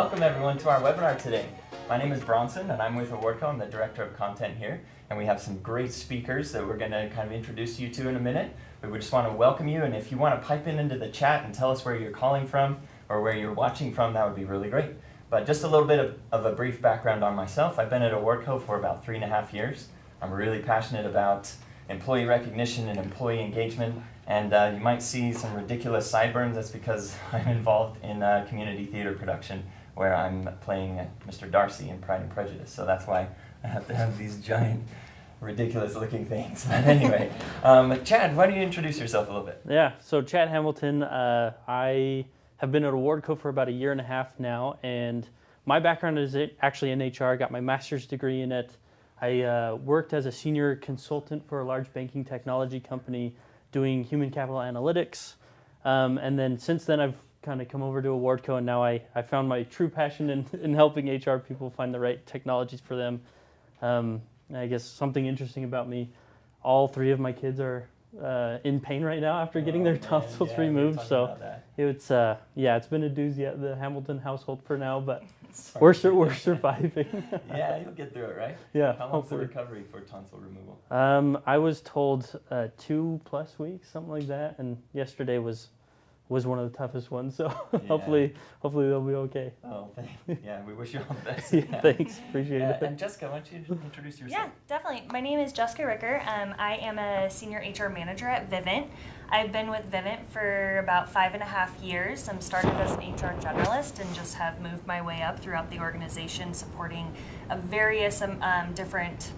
welcome everyone to our webinar today. My name is Bronson and I'm with Awardco. I'm the Director of Content here, and we have some great speakers that we're going to kind of introduce you to in a minute. But we just want to welcome you, and if you want to pipe into the chat and tell us where you're calling from or where you're watching from, that would be really great. But just a little bit of a brief background on myself. I've been at Awardco for about 3.5 years. I'm really passionate about employee recognition and employee engagement, and you might see some ridiculous sideburns. That's because I'm involved in a community theater production where I'm playing Mr. Darcy in Pride and Prejudice, so that's why I have to have these giant, ridiculous looking things. But anyway, Chad, why don't you introduce yourself a little bit? Yeah, so Chad Hamilton, I have been at Awardco for about 1.5 years now, and my background is actually in HR. I got my master's degree in it. I worked as a senior consultant for a large banking technology company doing human capital analytics. And then since then, I've kind of come over to Awardco, and now I found my true passion in helping HR people find the right technologies for them. I guess something interesting about me, all 3 of my kids are in pain right now after getting their tonsils removed. So it's it's been a doozy at the Hamilton household for now, but we're surviving. Yeah, you'll get through it, right? Yeah. How long's the recovery for tonsil removal? I was told 2+ weeks, something like that, and yesterday was one of the toughest ones. So hopefully they'll be okay. Oh, yeah, we wish you all the best. Yeah, thanks, appreciate it. And Jessica, why don't you introduce yourself? Yeah, definitely. My name is Jessica Ricker. I am a senior HR manager at Vivint. I've been with Vivint for about 5.5 years. I started as an HR generalist and just have moved my way up throughout the organization, supporting various different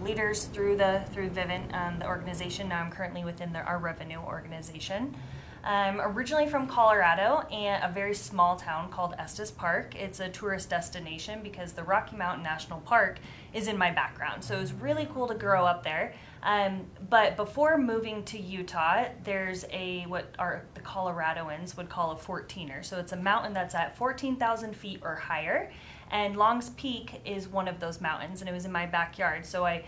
leaders through Vivint, the organization. Now I'm currently within our revenue organization. I'm originally from Colorado, and a very small town called Estes Park. It's a tourist destination because the Rocky Mountain National Park is in my background. So it was really cool to grow up there. But before moving to Utah, there's what the Coloradoans would call a 14er. So it's a mountain that's at 14,000 feet or higher. And Long's Peak is one of those mountains, and it was in my backyard. So I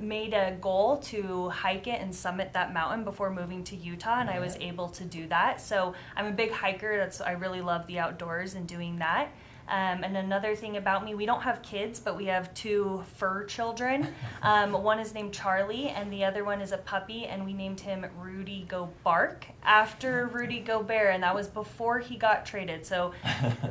made a goal to hike it and summit that mountain before moving to Utah, and I was able to do that. So I'm a big hiker. I really love the outdoors and doing that. And another thing about me, we don't have kids, but we have 2 fur children. One is named Charlie, and the other one is a puppy, and we named him Rudy Go Bark after Rudy Gobert, and that was before he got traded. So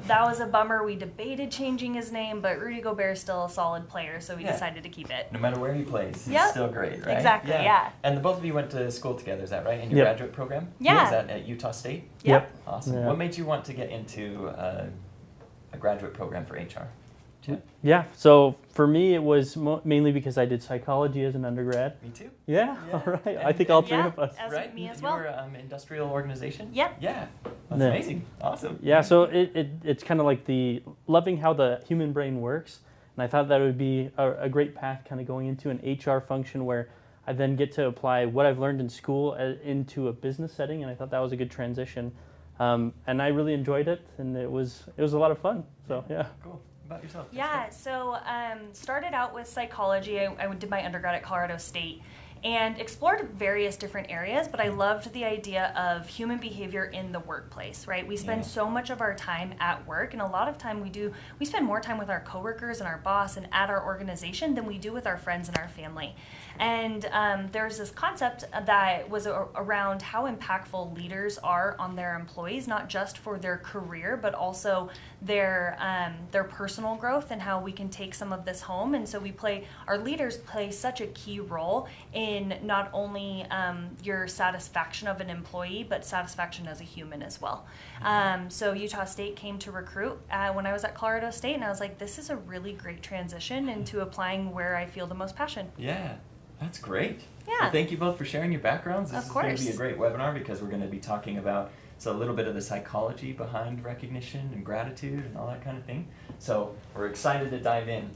that was a bummer. We debated changing his name, but Rudy Gobert is still a solid player, so we decided to keep it. No matter where he plays, he's still great, right? Exactly, yeah. And the both of you went to school together, is that right? In your graduate program? Yeah. Was that at Utah State? Yep. Awesome. Yeah. What made you want to get into a graduate program for HR? Chad? Yeah, so for me it was mainly because I did psychology as an undergrad. Me too. Yeah. All right. I think all 3 of us. Right? Me as well. You were industrial organization? Yep. Yeah. That's amazing. Awesome. Yeah, so it's kind of like loving how the human brain works, and I thought that would be a great path kind of going into an HR function where I then get to apply what I've learned in school into a business setting, and I thought that was a good transition. And I really enjoyed it, and it was a lot of fun. So yeah. Cool. About yourself? Yeah. So started out with psychology. I did my undergrad at Colorado State and explored various different areas, but I loved the idea of human behavior in the workplace, right? We spend so much of our time at work, and a lot of time we spend more time with our coworkers and our boss and at our organization than we do with our friends and our family. And there's this concept that was around how impactful leaders are on their employees, not just for their career, but also their personal growth, and how we can take some of this home. And so our leaders play such a key role in not only your satisfaction of an employee, but satisfaction as a human as well. So Utah State came to recruit when I was at Colorado State, and I was like, this is a really great transition into applying where I feel the most passion. Yeah. That's great. Yeah. Well, thank you both for sharing your backgrounds. This Of is course. going to be a great webinar because we're going to be talking about a little bit of the psychology behind recognition and gratitude and all that kind of thing. So we're excited to dive in.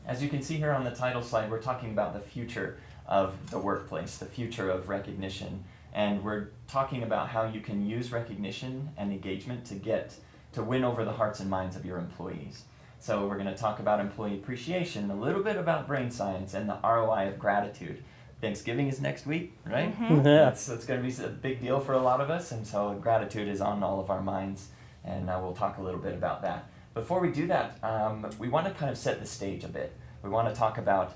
As you can see here on the title slide, we're talking about the future of the workplace, the future of recognition. And we're talking about how you can use recognition and engagement to win over the hearts and minds of your employees. So we're going to talk about employee appreciation, a little bit about brain science, and the ROI of gratitude. Thanksgiving is next week, right? Mm-hmm. Yeah. That's going to be a big deal for a lot of us, and so gratitude is on all of our minds, and we'll talk a little bit about that. Before we do that, we want to kind of set the stage a bit. We want to talk about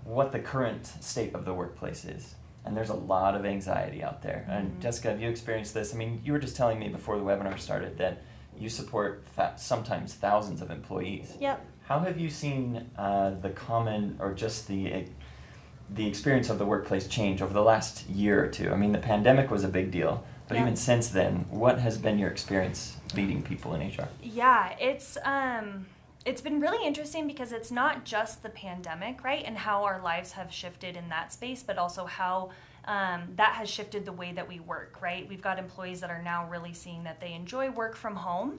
what the current state of the workplace is. And there's a lot of anxiety out there. And Jessica, have you experienced this? I mean, you were just telling me before the webinar started that you support sometimes thousands of employees. Yep. How have you seen the common or just the experience of the workplace change over the last year or two? I mean, the pandemic was a big deal, but even since then, what has been your experience leading people in HR? Yeah, it's been really interesting because it's not just the pandemic, right, and how our lives have shifted in that space, but also how that has shifted the way that we work, right? We've got employees that are now really seeing that they enjoy work from home,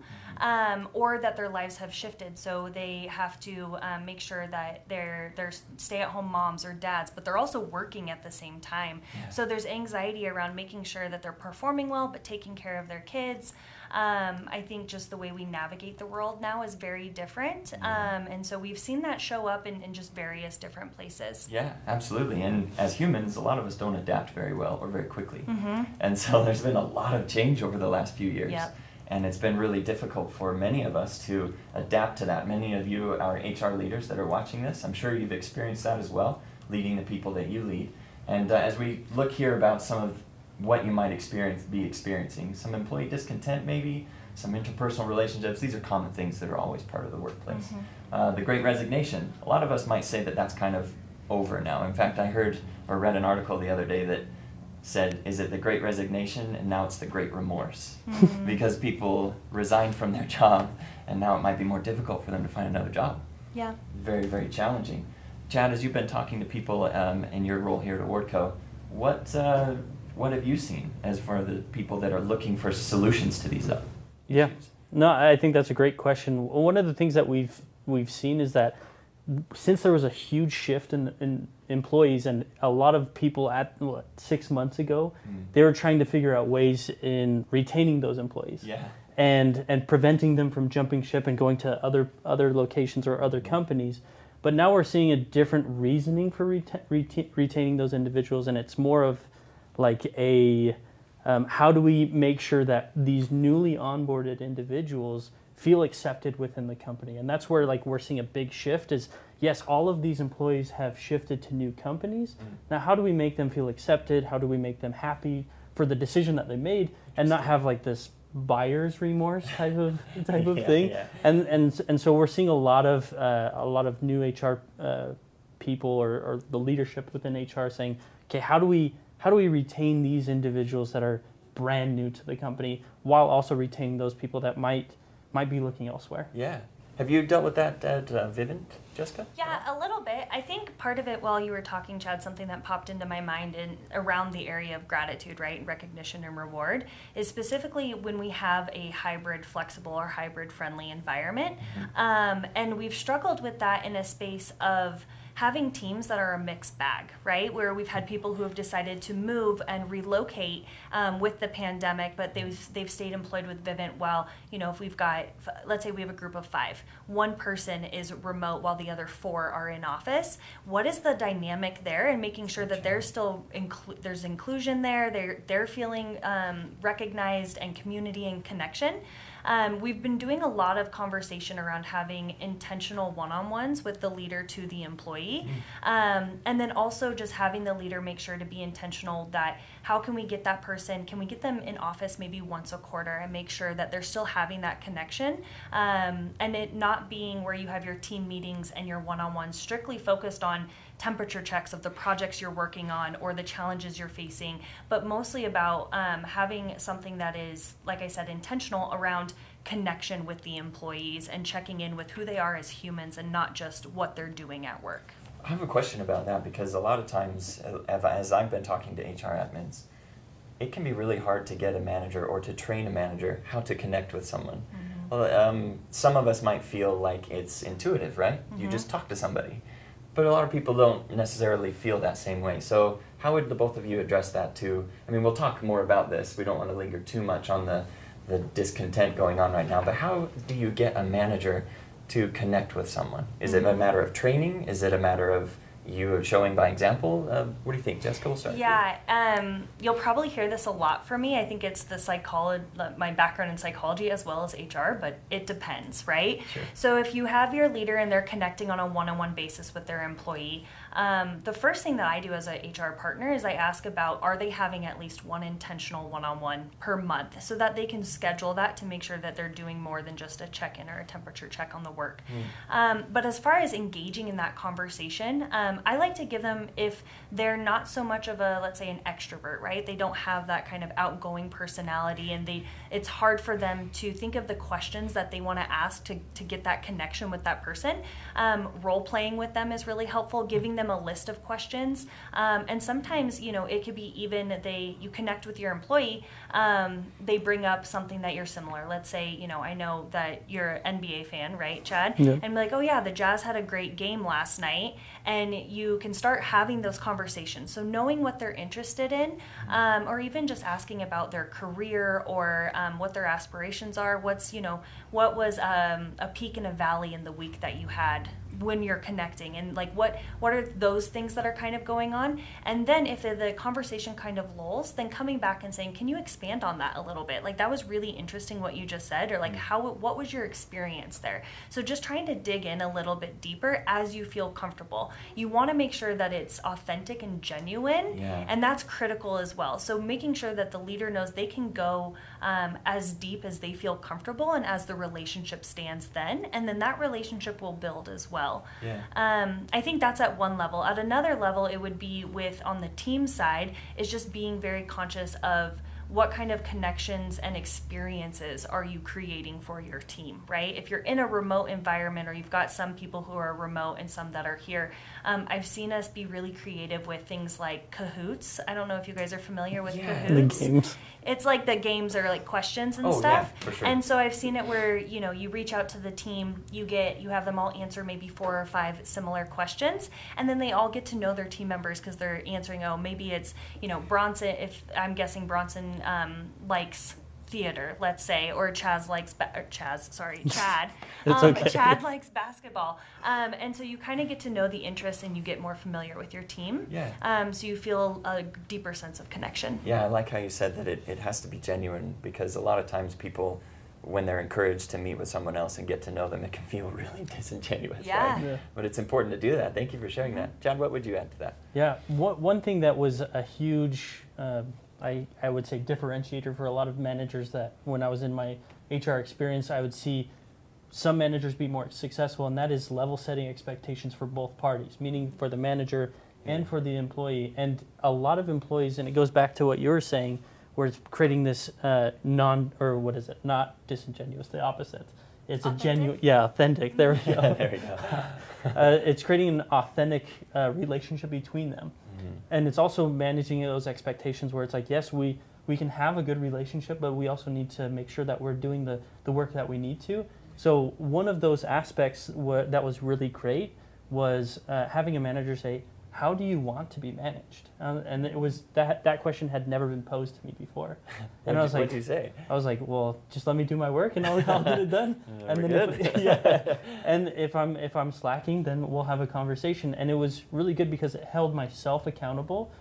or that their lives have shifted, so they have to make sure that they're stay-at-home moms or dads, but they're also working at the same time. Yeah. So there's anxiety around making sure that they're performing well, but taking care of their kids. I think just the way we navigate the world now is very different. And so we've seen that show up in just various different places. Yeah, absolutely. And as humans, a lot of us don't adapt very well or very quickly. And so there's been a lot of change over the last few years. Yep. And it's been really difficult for many of us to adapt to that. Many of you are HR leaders that are watching this. I'm sure you've experienced that as well, leading the people that you lead. And as we look here about some of what you might be experiencing, some employee discontent maybe, some interpersonal relationships, these are common things that are always part of the workplace. The Great Resignation, a lot of us might say that that's kind of over now. In fact, I heard or read an article the other day that said, is it the Great Resignation and now it's the Great Remorse? Because people resigned from their job and now it might be more difficult for them to find another job. Yeah. Very, very challenging. Chad, as you've been talking to people in your role here at Awardco, what have you seen as for the people that are looking for solutions to these issues? Yeah, no, I think that's a great question. One of the things that we've seen is that since there was a huge shift in employees, and a lot of people 6 months ago, they were trying to figure out ways in retaining those employees. Yeah. And preventing them from jumping ship and going to other locations or other companies. But now we're seeing a different reasoning for retaining those individuals, and it's more of like how do we make sure that these newly onboarded individuals feel accepted within the company? And that's where we're seeing a big shift is, yes, all of these employees have shifted to new companies. Now, how do we make them feel accepted? How do we make them happy for the decision that they made and not have this buyer's remorse type of thing? Yeah. And so we're seeing a lot of new HR people or the leadership within HR saying, okay, how do we retain these individuals that are brand new to the company while also retaining those people that might be looking elsewhere? Yeah. Have you dealt with that at Vivint, Jessica? Yeah, a little bit. I think part of it, while you were talking, Chad, something that popped into my mind around the area of gratitude, right, recognition and reward, is specifically when we have a hybrid flexible or hybrid friendly environment. And we've struggled with that in a space of having teams that are a mixed bag, right? Where we've had people who have decided to move and relocate with the pandemic, but they've stayed employed with Vivint while, if we've got, let's say we have a group of 5, one person is remote while the other 4 are in office. What is the dynamic there? And making sure that there's still there's inclusion there, they're feeling recognized, and community and connection. We've been doing a lot of conversation around having intentional one-on-ones with the leader to the employee. And then also just having the leader make sure to be intentional that how can we get that person, can we get them in office maybe once a quarter and make sure that they're still having that connection, and it not being where you have your team meetings and your one-on-ones strictly focused on temperature checks of the projects you're working on or the challenges you're facing, but mostly about having something that is, like I said, intentional around connection with the employees and checking in with who they are as humans and not just what they're doing at work. I have a question about that, because a lot of times, as I've been talking to HR admins, it can be really hard to get a manager or to train a manager how to connect with someone. Well, some of us might feel like it's intuitive, right? You just talk to somebody. But a lot of people don't necessarily feel that same way. So how would the both of you address that too? I mean, we'll talk more about this. We don't want to linger too much on the discontent going on right now. But how do you get a manager to connect with someone? Is it a matter of training? Is it a matter of you are showing by example. What do you think, Jessica? We'll start. Yeah, you'll probably hear this a lot from me. I think it's my background in psychology as well as HR, but it depends, right? Sure. So if you have your leader and they're connecting on a one-on-one basis with their employee, the first thing that I do as a HR partner is I ask about, are they having at least one intentional one-on-one per month, so that they can schedule that to make sure that they're doing more than just a check-in or a temperature check on the work. But as far as engaging in that conversation, I like to give them, if they're not so much of a, let's say, an extrovert, right? They don't have that kind of outgoing personality, and it's hard for them to think of the questions that they want to ask to get that connection with that person. Role playing with them is really helpful, giving them a list of questions. And sometimes, it could be even you connect with your employee, they bring up something that you're similar. Let's say, I know that you're an NBA fan, right, Chad? Yeah. And be like, oh yeah, the Jazz had a great game last night. And you can start having those conversations. So knowing what they're interested in, or even just asking about their career or what their aspirations are. What was a peak and a valley in the week that you had when you're connecting, and like what are those things that are kind of going on. And then if the conversation kind of lulls, then coming back and saying, can you expand on that a little bit? Like, that was really interesting what you just said, or like what was your experience there? So just trying to dig in a little bit deeper as you feel comfortable. You want to make sure that it's authentic and genuine, and that's critical as well. So making sure that the leader knows they can go as deep as they feel comfortable and as the relationship stands then, and then that relationship will build as well. I think that's at one level. At another level, it would be on the team side, is just being very conscious of what kind of connections and experiences are you creating for your team, right? If you're in a remote environment, or you've got some people who are remote and some that are here, I've seen us be really creative with things like Kahoots. I don't know if you guys are familiar with Kahoots. The games. It's like the games are like questions and stuff. Yeah, for sure. And so I've seen it where, you reach out to the team, you have them all answer maybe 4 or 5 similar questions, and then they all get to know their team members because they're answering, maybe it's, Bronson, if I'm guessing Bronson likes theater, let's say, or Chad. It's okay. Chad likes basketball. And so you kind of get to know the interests, and you get more familiar with your team. Yeah. So you feel a deeper sense of connection. Yeah, I like how you said that it has to be genuine, because a lot of times people, when they're encouraged to meet with someone else and get to know them, it can feel really disingenuous. Yeah. Right? Yeah. But it's important to do that. Thank you for sharing that. Chad, what would you add to that? Yeah, one thing that was a huge, I would say, differentiator for a lot of managers, that when I was in my HR experience, I would see some managers be more successful, and that is level setting expectations for both parties, meaning for the manager and for the employee. And a lot of employees, and it goes back to what you were saying, where it's creating this not disingenuous, the opposite. It's authentic? a genuine, authentic, there we go. There we go. It's creating an authentic relationship between them. And it's also managing those expectations where it's like, yes, we can have a good relationship, but we also need to make sure that we're doing the work that we need to. So one of those aspects that was really great was having a manager say, how do you want to be managed? And it was that question had never been posed to me before. And What'd you say? I was like, well, just let me do my work and I'll get it done. And then and if I'm slacking, then we'll have a conversation. And it was really good because it held myself accountable.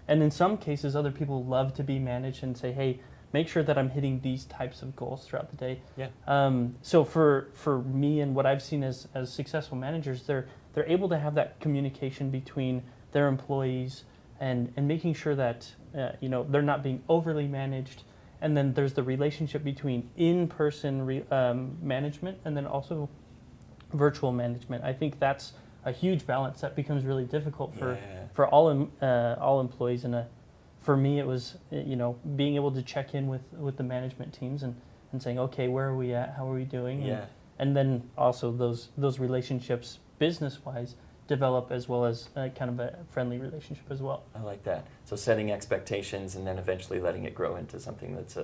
And in some cases, other people love to be managed and say, hey, make sure that I'm hitting these types of goals throughout the day. Yeah. So for me and what I've seen as successful managers, they're able to have that communication between their employees and making sure that they're not being overly managed. And then there's the relationship between in-person management and then also virtual management. I think that's a huge balance that becomes really difficult for all employees. And for me, it was being able to check in with the management teams and saying, okay, where are we at? How are we doing? Yeah. And then also those relationships business-wise develop, as well as kind of a friendly relationship as well. I like that. So setting expectations and then eventually letting it grow into something that's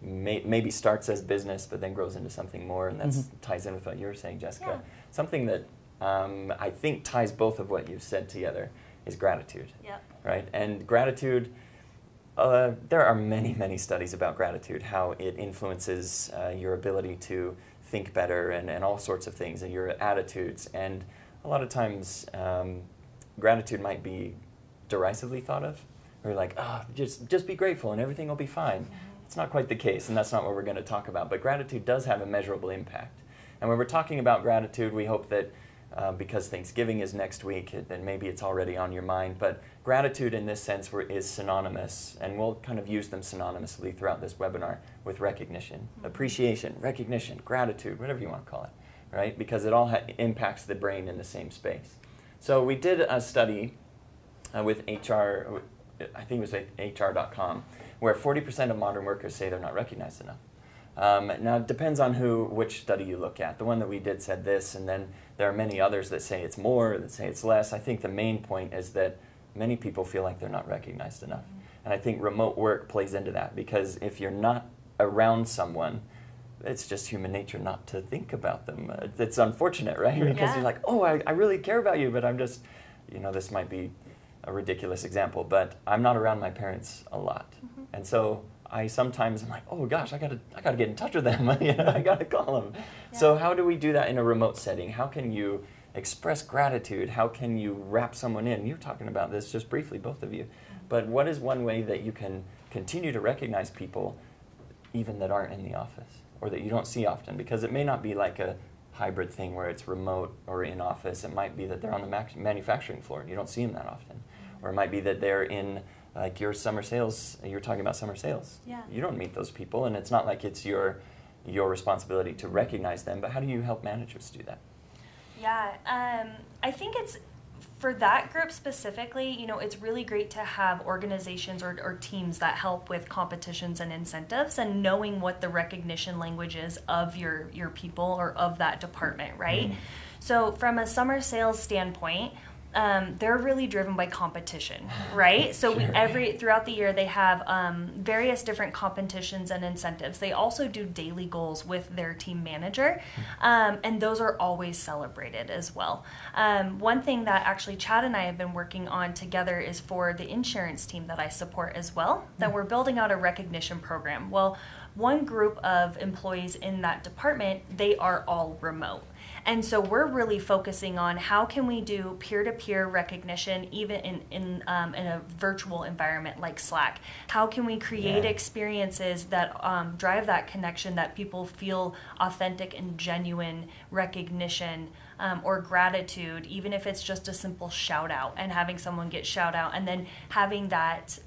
maybe starts as business but then grows into something more, and that ties in with what you were saying, Jessica. Yeah. Something that I think ties both of what you've said together is gratitude. Yep. Right? And gratitude, there are many, many studies about gratitude, how it influences your ability to think better and all sorts of things, and your attitudes. And a lot of times gratitude might be derisively thought of. We're like, oh, just be grateful and everything will be fine. It's not quite the case, and that's not what we're going to talk about. But gratitude does have a measurable impact. And when we're talking about gratitude, we hope that because Thanksgiving is next week, then maybe it's already on your mind. But gratitude in this sense is synonymous, and we'll kind of use them synonymously throughout this webinar with recognition, appreciation, recognition, gratitude, whatever you want to call it, right? Because it all impacts the brain in the same space. So we did a study with HR, I think it was at HR.com, where 40% of modern workers say they're not recognized enough. Now, it depends on which study you look at. The one that we did said this, and then there are many others that say it's more, that say it's less. I think the main point is that many people feel like they're not recognized enough. And I think remote work plays into that, because if you're not around someone, it's just human nature not to think about them. It's unfortunate, right? Because you're like, oh, I really care about you, but I'm just, this might be a ridiculous example, but I'm not around my parents a lot. And so I'm like, oh gosh, I gotta get in touch with them. I gotta call them. Yeah. So how do we do that in a remote setting? How can you express gratitude? How can you wrap someone in? You're talking about this just briefly, both of you. But what is one way that you can continue to recognize people even that aren't in the office or that you don't see often? Because it may not be like a hybrid thing where it's remote or in office. It might be that they're on the manufacturing floor and you don't see them that often. Or it might be that they're in like your summer sales, you're talking about summer sales. Yeah. You don't meet those people, and it's not like it's your responsibility to recognize them, but how do you help managers do that? Yeah, I think it's, for that group specifically, it's really great to have organizations or teams that help with competitions and incentives and knowing what the recognition language is of your people or of that department, right? So from a summer sales standpoint, they're really driven by competition, right? So throughout the year they have various different competitions and incentives. They also do daily goals with their team manager, and those are always celebrated as well. One thing that actually Chad and I have been working on together is for the insurance team that I support as well, that we're building out a recognition program. Well, one group of employees in that department, they are all remote. And so we're really focusing on how can we do peer-to-peer recognition even in a virtual environment like Slack. How can we create experiences that drive that connection, that people feel authentic and genuine recognition or gratitude, even if it's just a simple shout out and having someone get shout out, and then having that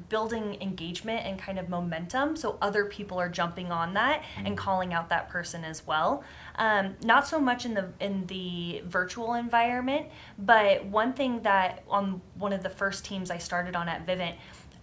building engagement and kind of momentum so other people are jumping on that and calling out that person as well. Not so much in the virtual environment, but one thing that on one of the first teams I started on at Vivint,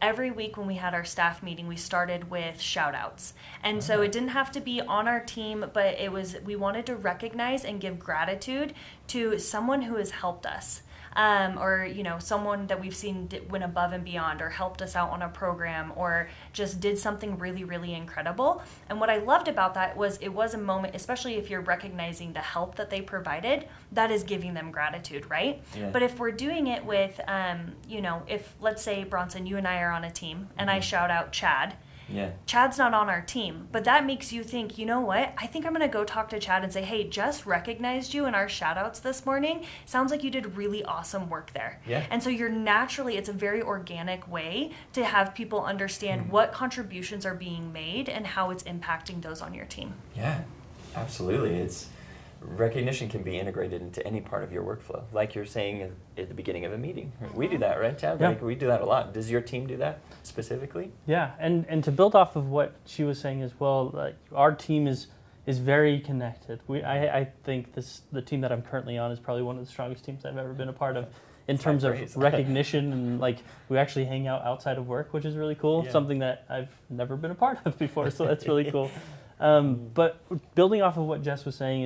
every week when we had our staff meeting, we started with shout outs. And so it didn't have to be on our team, but we wanted to recognize and give gratitude to someone who has helped us. Or someone that we've seen went above and beyond or helped us out on a program or just did something really, really incredible. And what I loved about that was it was a moment, especially if you're recognizing the help that they provided, that is giving them gratitude, right? Yeah. But if we're doing it with, if let's say, Bronson, you and I are on a team and I shout out Chad. Yeah. Chad's not on our team, but that makes you think, you know what? I think I'm going to go talk to Chad and say, hey, Jess recognized you in our shout outs this morning. Sounds like you did really awesome work there. Yeah. And so it's a very organic way to have people understand what contributions are being made and how it's impacting those on your team. Yeah, absolutely. Recognition can be integrated into any part of your workflow, like you're saying at the beginning of a meeting. We do that, right, Chad? Yeah. We do that a lot. Does your team do that specifically? Yeah, and to build off of what she was saying as well, like our team is very connected. I think the team that I'm currently on is probably one of the strongest teams I've ever been a part of in terms of recognition, and like we actually hang out outside of work, which is really cool. Yeah. Something that I've never been a part of before, so that's really cool. But building off of what Jess was saying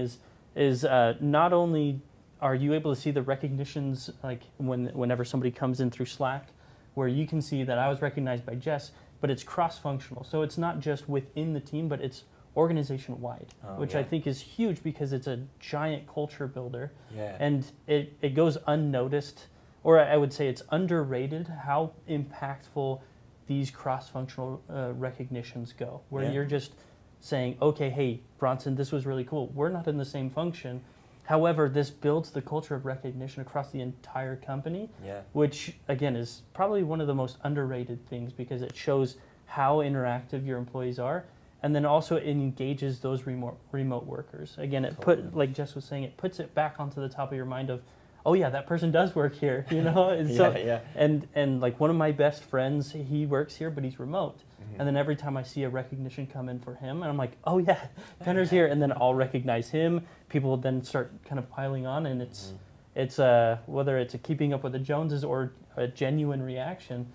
is not only are you able to see the recognitions like whenever somebody comes in through Slack, where you can see that I was recognized by Jess, but it's cross-functional. So it's not just within the team, but it's organization-wide, which I think is huge because it's a giant culture builder. Yeah. And it goes unnoticed, or I would say it's underrated how impactful these cross-functional recognitions go, where you're just saying, okay, hey, Bronson, this was really cool. We're not in the same function, However, this builds the culture of recognition across the entire company, which, again, is probably one of the most underrated things because it shows how interactive your employees are. And then also it engages those remote workers. Again, like Jess was saying, it puts it back onto the top of your mind of, oh yeah, that person does work here, you know? And like one of my best friends, he works here, but he's remote. And then every time I see a recognition come in for him, and I'm like, oh yeah, Penner's here, and then I'll recognize him. People will then start kind of piling on, and it's whether it's a keeping up with the Joneses or a genuine reaction,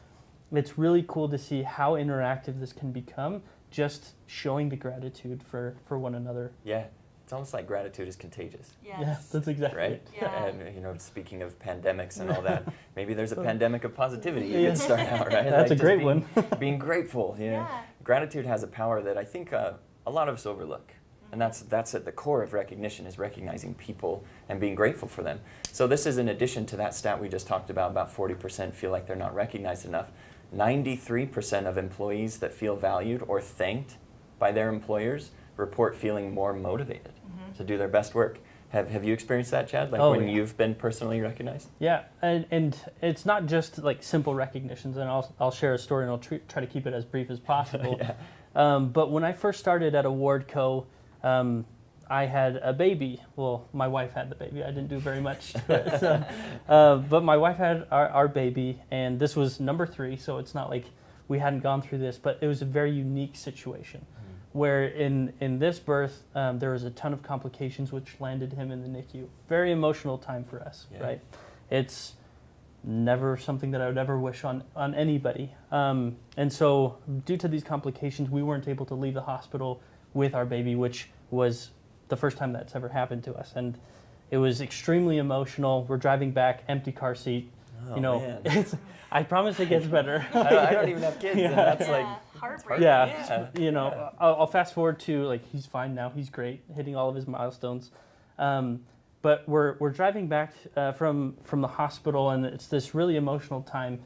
it's really cool to see how interactive this can become, just showing the gratitude for one another. Yeah. It's almost like gratitude is contagious. Yes. Yeah, that's exactly right. Yeah. And you know, speaking of pandemics and all that, maybe there's a pandemic of positivity you could start out, right? That's like a great one. Being grateful. You know? Gratitude has a power that I think a lot of us overlook, and that's at the core of recognition, is recognizing people and being grateful for them. So this is in addition to that stat we just talked about 40% feel like they're not recognized enough. 93% of employees that feel valued or thanked by their employers report feeling more motivated to do their best work. Have you experienced that, Chad? Like when you've been personally recognized? Yeah, and it's not just like simple recognitions, and I'll share a story and I'll try to keep it as brief as possible. But when I first started at Awardco, I had a baby. Well, my wife had the baby. I didn't do very much to it. So, but my wife had our baby, and this was number 3, so it's not like we hadn't gone through this, but it was a very unique situation. Where in this birth, there was a ton of complications which landed him in the NICU. Very emotional time for us, right? It's never something that I would ever wish on anybody. And so due to these complications, we weren't able to leave the hospital with our baby, which was the first time that's ever happened to us. And it was extremely emotional. We're driving back, empty car seat. Oh, you know, I promise it gets better. I don't even have kids, and that's like heartbreaking. You know, I'll fast forward to like he's fine now, he's great, hitting all of his milestones. But we're driving back from the hospital, and it's this really emotional time.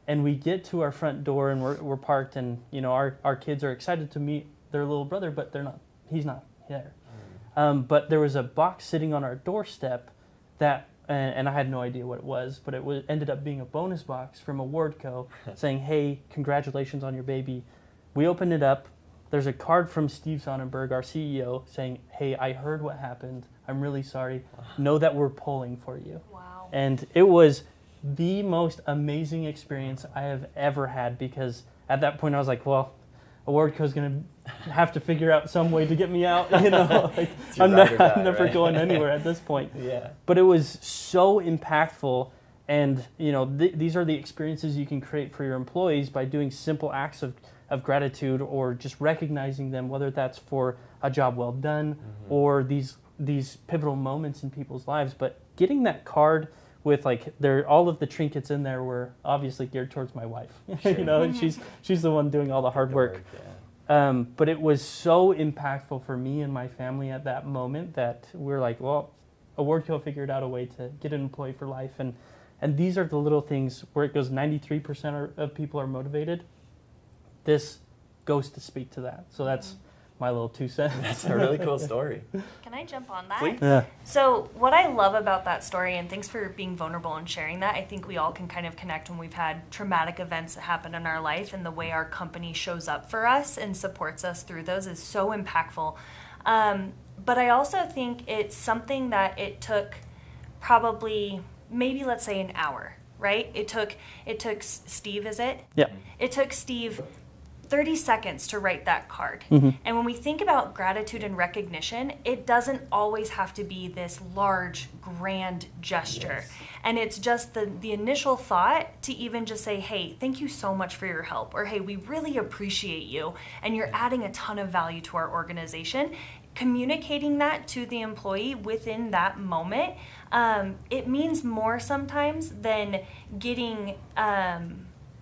And we get to our front door, and we're parked, and you know our kids are excited to meet their little brother, but he's not there. But there was a box sitting on our doorstep that. And I had no idea what it was, but it ended up being a bonus box from Awardco saying, hey, congratulations on your baby. We opened it up. There's a card from Steve Sonnenberg, our CEO, saying, hey, I heard what happened. I'm really sorry. Know that we're pulling for you. Wow. And it was the most amazing experience I have ever had, because at that point I was like, well, Awardco's going to have to figure out some way to get me out, you know. Like, I'm never going anywhere at this point. But it was so impactful, and you know, these are the experiences you can create for your employees by doing simple acts of gratitude, or just recognizing them, whether that's for a job well done or these pivotal moments in people's lives. But getting that card with like all of the trinkets in there were obviously geared towards my wife. You know, and she's the one doing all the hard work. But it was so impactful for me and my family at that moment that we're like, well, Awardco figured out a way to get an employee for life, and these are the little things where it goes 93% of people are motivated. This goes to speak to that. So that's my little 2 cents. That's a really cool story. Can I jump on that? Please. Yeah. So what I love about that story, and thanks for being vulnerable and sharing that, I think we all can kind of connect when we've had traumatic events that happen in our life, and the way our company shows up for us and supports us through those is so impactful. But I also think it's something that it took probably, maybe let's say an hour, right? It took Steve, is it? Yeah. It took Steve 30 seconds to write that card. And when we think about gratitude and recognition, it doesn't always have to be this large, grand gesture. And it's just the initial thought to even just say, hey, thank you so much for your help, or hey, we really appreciate you, and you're adding a ton of value to our organization. Communicating that to the employee within that moment, it means more sometimes than getting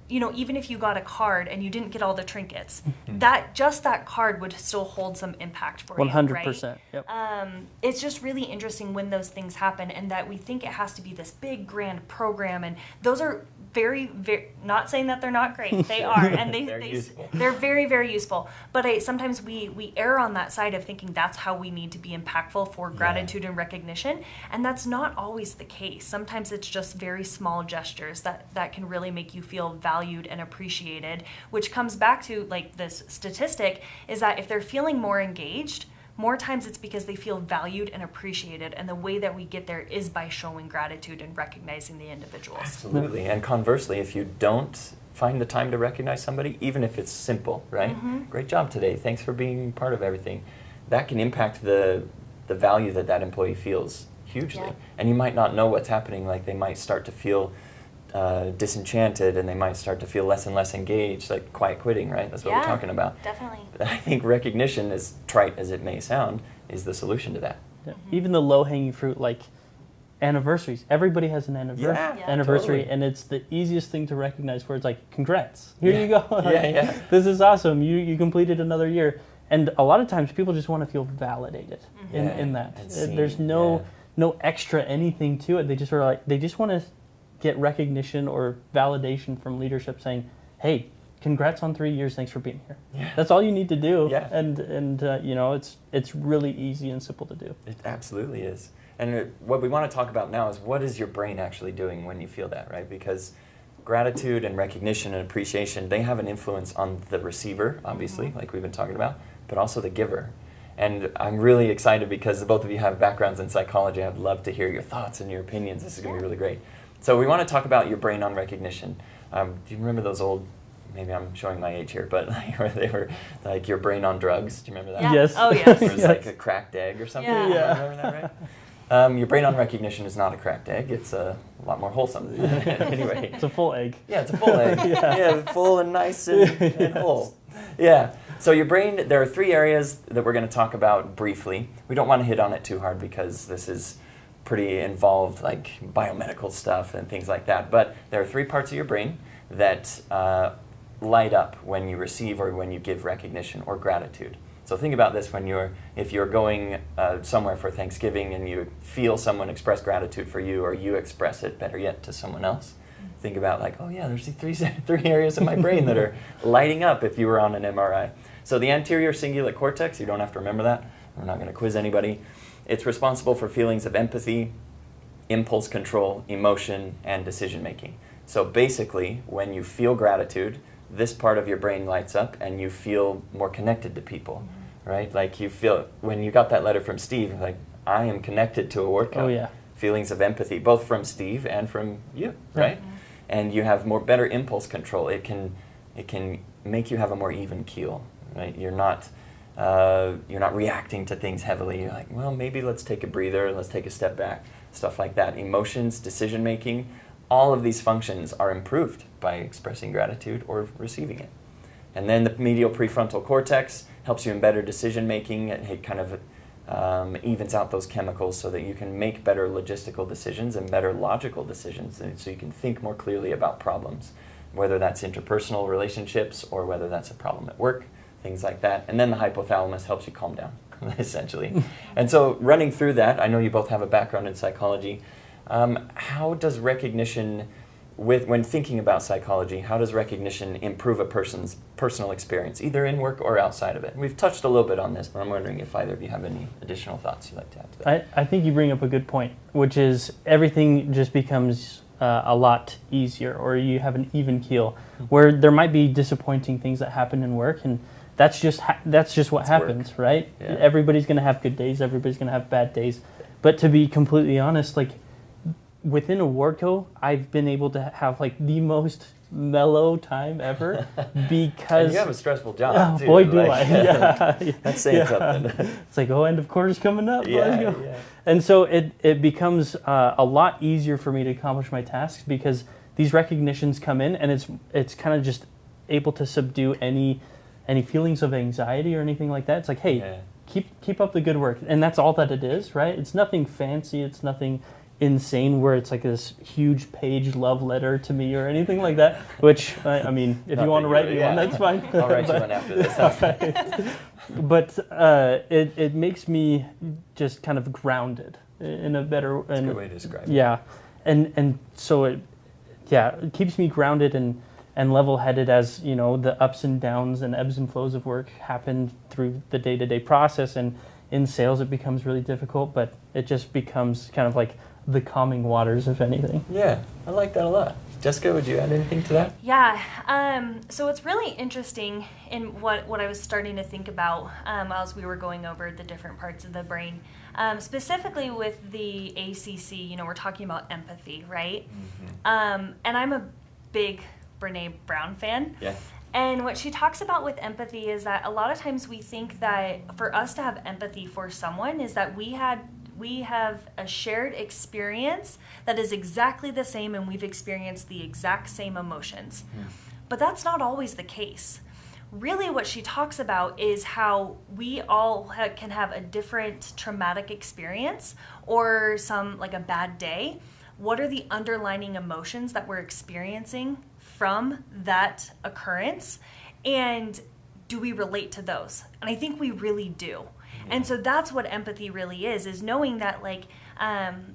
you know, even if you got a card and you didn't get all the trinkets, that card would still hold some impact for 100%, you, right? Yep. It's just really interesting when those things happen, and that we think it has to be this big, grand program, and those are not saying that they're not great. They are, and they're very, very useful. But sometimes we err on that side of thinking that's how we need to be impactful for gratitude and recognition, and that's not always the case. Sometimes it's just very small gestures that can really make you feel valued and appreciated, which comes back to like this statistic is that if they're feeling more engaged, more times it's because they feel valued and appreciated, and the way that we get there is by showing gratitude and recognizing the individuals. Absolutely. And conversely, if you don't find the time to recognize somebody, even if it's simple, right? Great job today. Thanks for being part of everything. That can impact the value that employee feels hugely. Yeah. And you might not know what's happening. Like they might start to feel disenchanted, and they might start to feel less and less engaged, like quiet quitting, right? That's what we're talking about. Definitely. But I think recognition, as trite as it may sound, is the solution to that. Yeah. Even the low-hanging fruit, like anniversaries. Everybody has an anniversary, totally. and it's the easiest thing to recognize where it's like, congrats, here you go. This is awesome. You completed another year. And a lot of times people just want to feel validated in that. There's no extra anything to it. They just sort of like, they just want to get recognition or validation from leadership saying, hey, congrats on 3 years, thanks for being here. Yeah. That's all you need to do. Yeah. And you know, it's really easy and simple to do. It absolutely is. And what we want to talk about now is what is your brain actually doing when you feel that, right? Because gratitude and recognition and appreciation, they have an influence on the receiver, obviously, like we've been talking about, but also the giver. And I'm really excited because both of you have backgrounds in psychology. I'd love to hear your thoughts and your opinions. This is going to be really great. So we want to talk about your brain on recognition. Do you remember those old, maybe I'm showing my age here, but they were like your brain on drugs? Do you remember that? Yeah. Yes. Oh, yes. It was like a cracked egg or something. Yeah. Remember that, right? Your brain on recognition is not a cracked egg. It's a lot more wholesome. Anyway. It's a full egg. Yeah, it's a full egg. Yeah, full and nice and whole. Yeah. So your brain, there are 3 areas that we're going to talk about briefly. We don't want to hit on it too hard because this is pretty involved, like biomedical stuff and things like that. But there are 3 parts of your brain that light up when you receive or when you give recognition or gratitude. So think about this if you're going somewhere for Thanksgiving and you feel someone express gratitude for you, or you express it, better yet, to someone else. Think about like, oh yeah, there's these 3 areas of my brain that are lighting up if you were on an MRI. So the anterior cingulate cortex, you don't have to remember that. We're not going to quiz anybody. It's responsible for feelings of empathy, impulse control, emotion, and decision making. So basically, when you feel gratitude, this part of your brain lights up and you feel more connected to people, right? Like you feel, when you got that letter from Steve, like, I am connected to Awardco. Oh yeah. Feelings of empathy, both from Steve and from you, right? And you have better impulse control. It can make you have a more even keel, right? You're not reacting to things heavily. You're like, well, maybe let's take a breather, let's take a step back, stuff like that. Emotions, decision making, all of these functions are improved by expressing gratitude or receiving it. And then the medial prefrontal cortex helps you in better decision making. It kind of evens out those chemicals so that you can make better logistical decisions and better logical decisions, and so you can think more clearly about problems, whether that's interpersonal relationships or whether that's a problem at work, things like that. And then the hypothalamus helps you calm down, essentially. And so running through that, I know you both have a background in psychology. How does recognition, when thinking about psychology, how does recognition improve a person's personal experience, either in work or outside of it? We've touched a little bit on this, but I'm wondering if either of you have any additional thoughts you'd like to add to that. I think you bring up a good point, which is everything just becomes a lot easier, or you have an even keel, where there might be disappointing things that happen in work, and that's just what happens, right? Yeah. Everybody's going to have good days, everybody's going to have bad days. But to be completely honest, like within Awardco, I've been able to have like the most mellow time ever because and you have a stressful job too. Boy, do I! Yeah, that's saying something. It's like, end of quarter's coming up. Yeah. And so it becomes a lot easier for me to accomplish my tasks because these recognitions come in, and it's kind of just able to subdue any feelings of anxiety or anything like that. It's like, hey, keep up the good work, and that's all that it is, right? It's nothing fancy. It's nothing insane where it's like this huge page love letter to me or anything like that, which I mean, if you want to write me one, that's fine. I'll write you one after this. But it makes me just kind of grounded in a better... That's a good way to describe it. Yeah. And so it keeps me grounded and level-headed as, you know, the ups and downs and ebbs and flows of work happen through the day-to-day process. And in sales, it becomes really difficult, but it just becomes kind of like the calming waters, if anything. Yeah, I like that a lot. Jessica, would you add anything to that? Yeah, so it's really interesting in what I was starting to think about as we were going over the different parts of the brain. Specifically with the ACC, you know, we're talking about empathy, right? Mm-hmm. And I'm a big Brene Brown fan. Yeah. And what she talks about with empathy is that a lot of times we think that for us to have empathy for someone is that we have a shared experience that is exactly the same and we've experienced the exact same emotions. But that's not always the case. Really what she talks about is how we all can have a different traumatic experience or like a bad day. What are the underlying emotions that we're experiencing from that occurrence? And do we relate to those? And I think we really do. And so that's what empathy really is knowing that, like,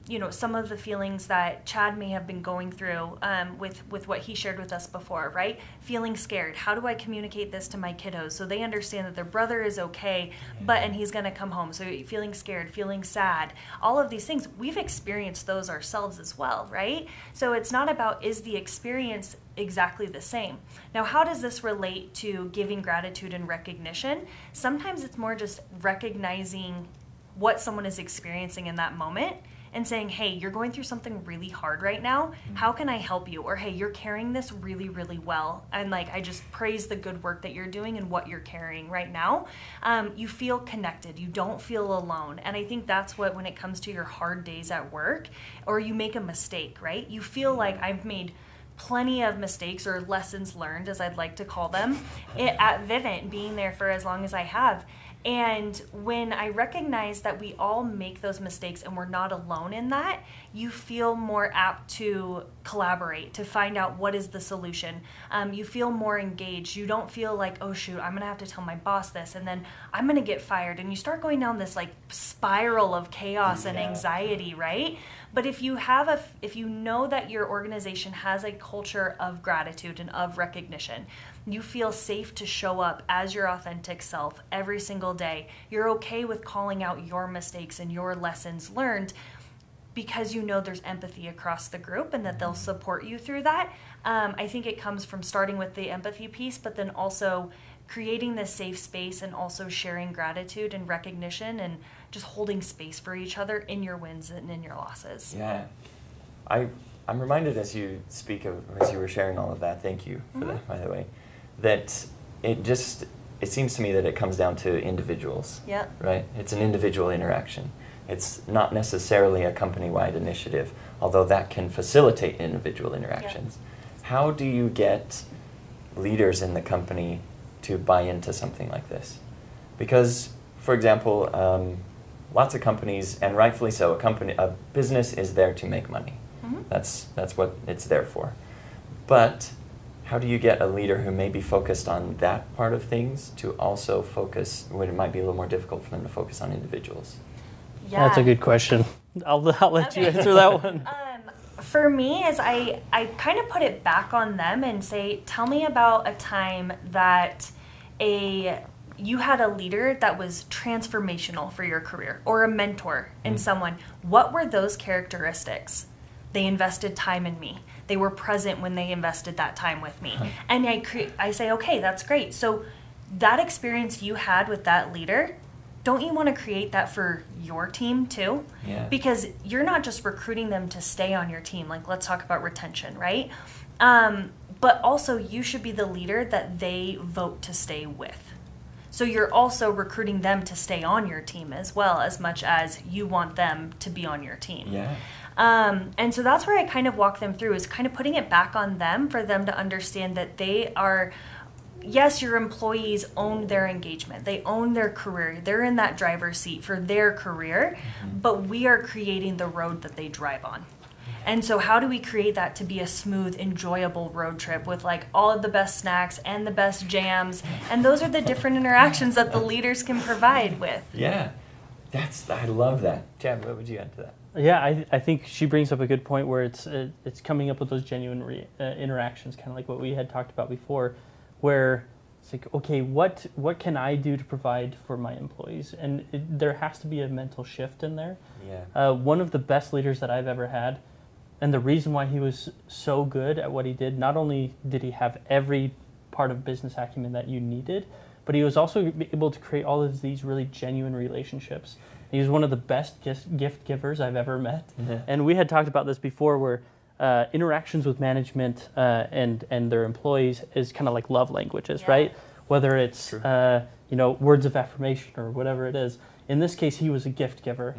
you know, some of the feelings that Chad may have been going through with what he shared with us before, right? Feeling scared. How do I communicate this to my kiddos so they understand that their brother is okay, and he's going to come home? So feeling scared, feeling sad, all of these things, we've experienced those ourselves as well, right? So it's not about is the experience exactly the same. Now, how does this relate to giving gratitude and recognition? Sometimes it's more just recognizing what someone is experiencing in that moment and saying, hey, you're going through something really hard right now. How can I help you? Or, hey, you're carrying this really, really well. And like, I just praise the good work that you're doing and what you're carrying right now. You feel connected. You don't feel alone. And I think that's what, when it comes to your hard days at work, or you make a mistake, right? You feel like I've made plenty of mistakes or lessons learned, as I'd like to call them, at Vivint, being there for as long as I have. And when I recognize that we all make those mistakes and we're not alone in that, you feel more apt to collaborate, to find out what is the solution. You feel more engaged. You don't feel like, oh shoot, I'm gonna have to tell my boss this and then I'm gonna get fired. And you start going down this like spiral of chaos and anxiety, right? But if you know that your organization has a culture of gratitude and of recognition, you feel safe to show up as your authentic self every single day. You're okay with calling out your mistakes and your lessons learned because you know there's empathy across the group and that they'll support you through that. I think it comes from starting with the empathy piece, but then also creating this safe space and also sharing gratitude and recognition and just holding space for each other in your wins and in your losses. Yeah. I'm reminded as you as you were sharing all of that, thank you for that, by the way, that it seems to me that it comes down to individuals. Yeah. Right? It's an individual interaction. It's not necessarily a company-wide initiative, although that can facilitate individual interactions. Yeah. How do you get leaders in the company to buy into something like this? Because, for example, lots of companies, and rightfully so, a business is there to make money. Mm-hmm. That's what it's there for. But how do you get a leader who may be focused on that part of things to also focus when it might be a little more difficult for them to focus on individuals? Yeah. That's a good question. I'll let you answer that one. For me, is I kind of put it back on them and say, tell me about a time that you had a leader that was transformational for your career, or a mentor in someone. What were those characteristics? They invested time in me. They were present when they invested that time with me. And I say, okay, that's great. So that experience you had with that leader, don't you want to create that for your team too? Yeah. Because you're not just recruiting them to stay on your team. Like, let's talk about retention, right? But also you should be the leader that they vote to stay with. So you're also recruiting them to stay on your team as well, as much as you want them to be on your team. Yeah. And so that's where I kind of walk them through, is kind of putting it back on them for them to understand that they are, yes, your employees own their engagement. They own their career. They're in that driver's seat for their career, but we are creating the road that they drive on. And so how do we create that to be a smooth, enjoyable road trip with like all of the best snacks and the best jams? And those are the different interactions that the leaders can provide with. Yeah. I love that. Chad, what would you add to that? Yeah, I think she brings up a good point where it's coming up with those genuine interactions, kind of like what we had talked about before, where it's like, okay, what can I do to provide for my employees? And there has to be a mental shift in there. Yeah. One of the best leaders that I've ever had, and the reason why he was so good at what he did, not only did he have every part of business acumen that you needed, but he was also able to create all of these really genuine relationships. He was one of the best gift givers I've ever met. Yeah. And we had talked about this before, where interactions with management and their employees is kind of like love languages, right? Whether it's words of affirmation or whatever it is. In this case, he was a gift giver.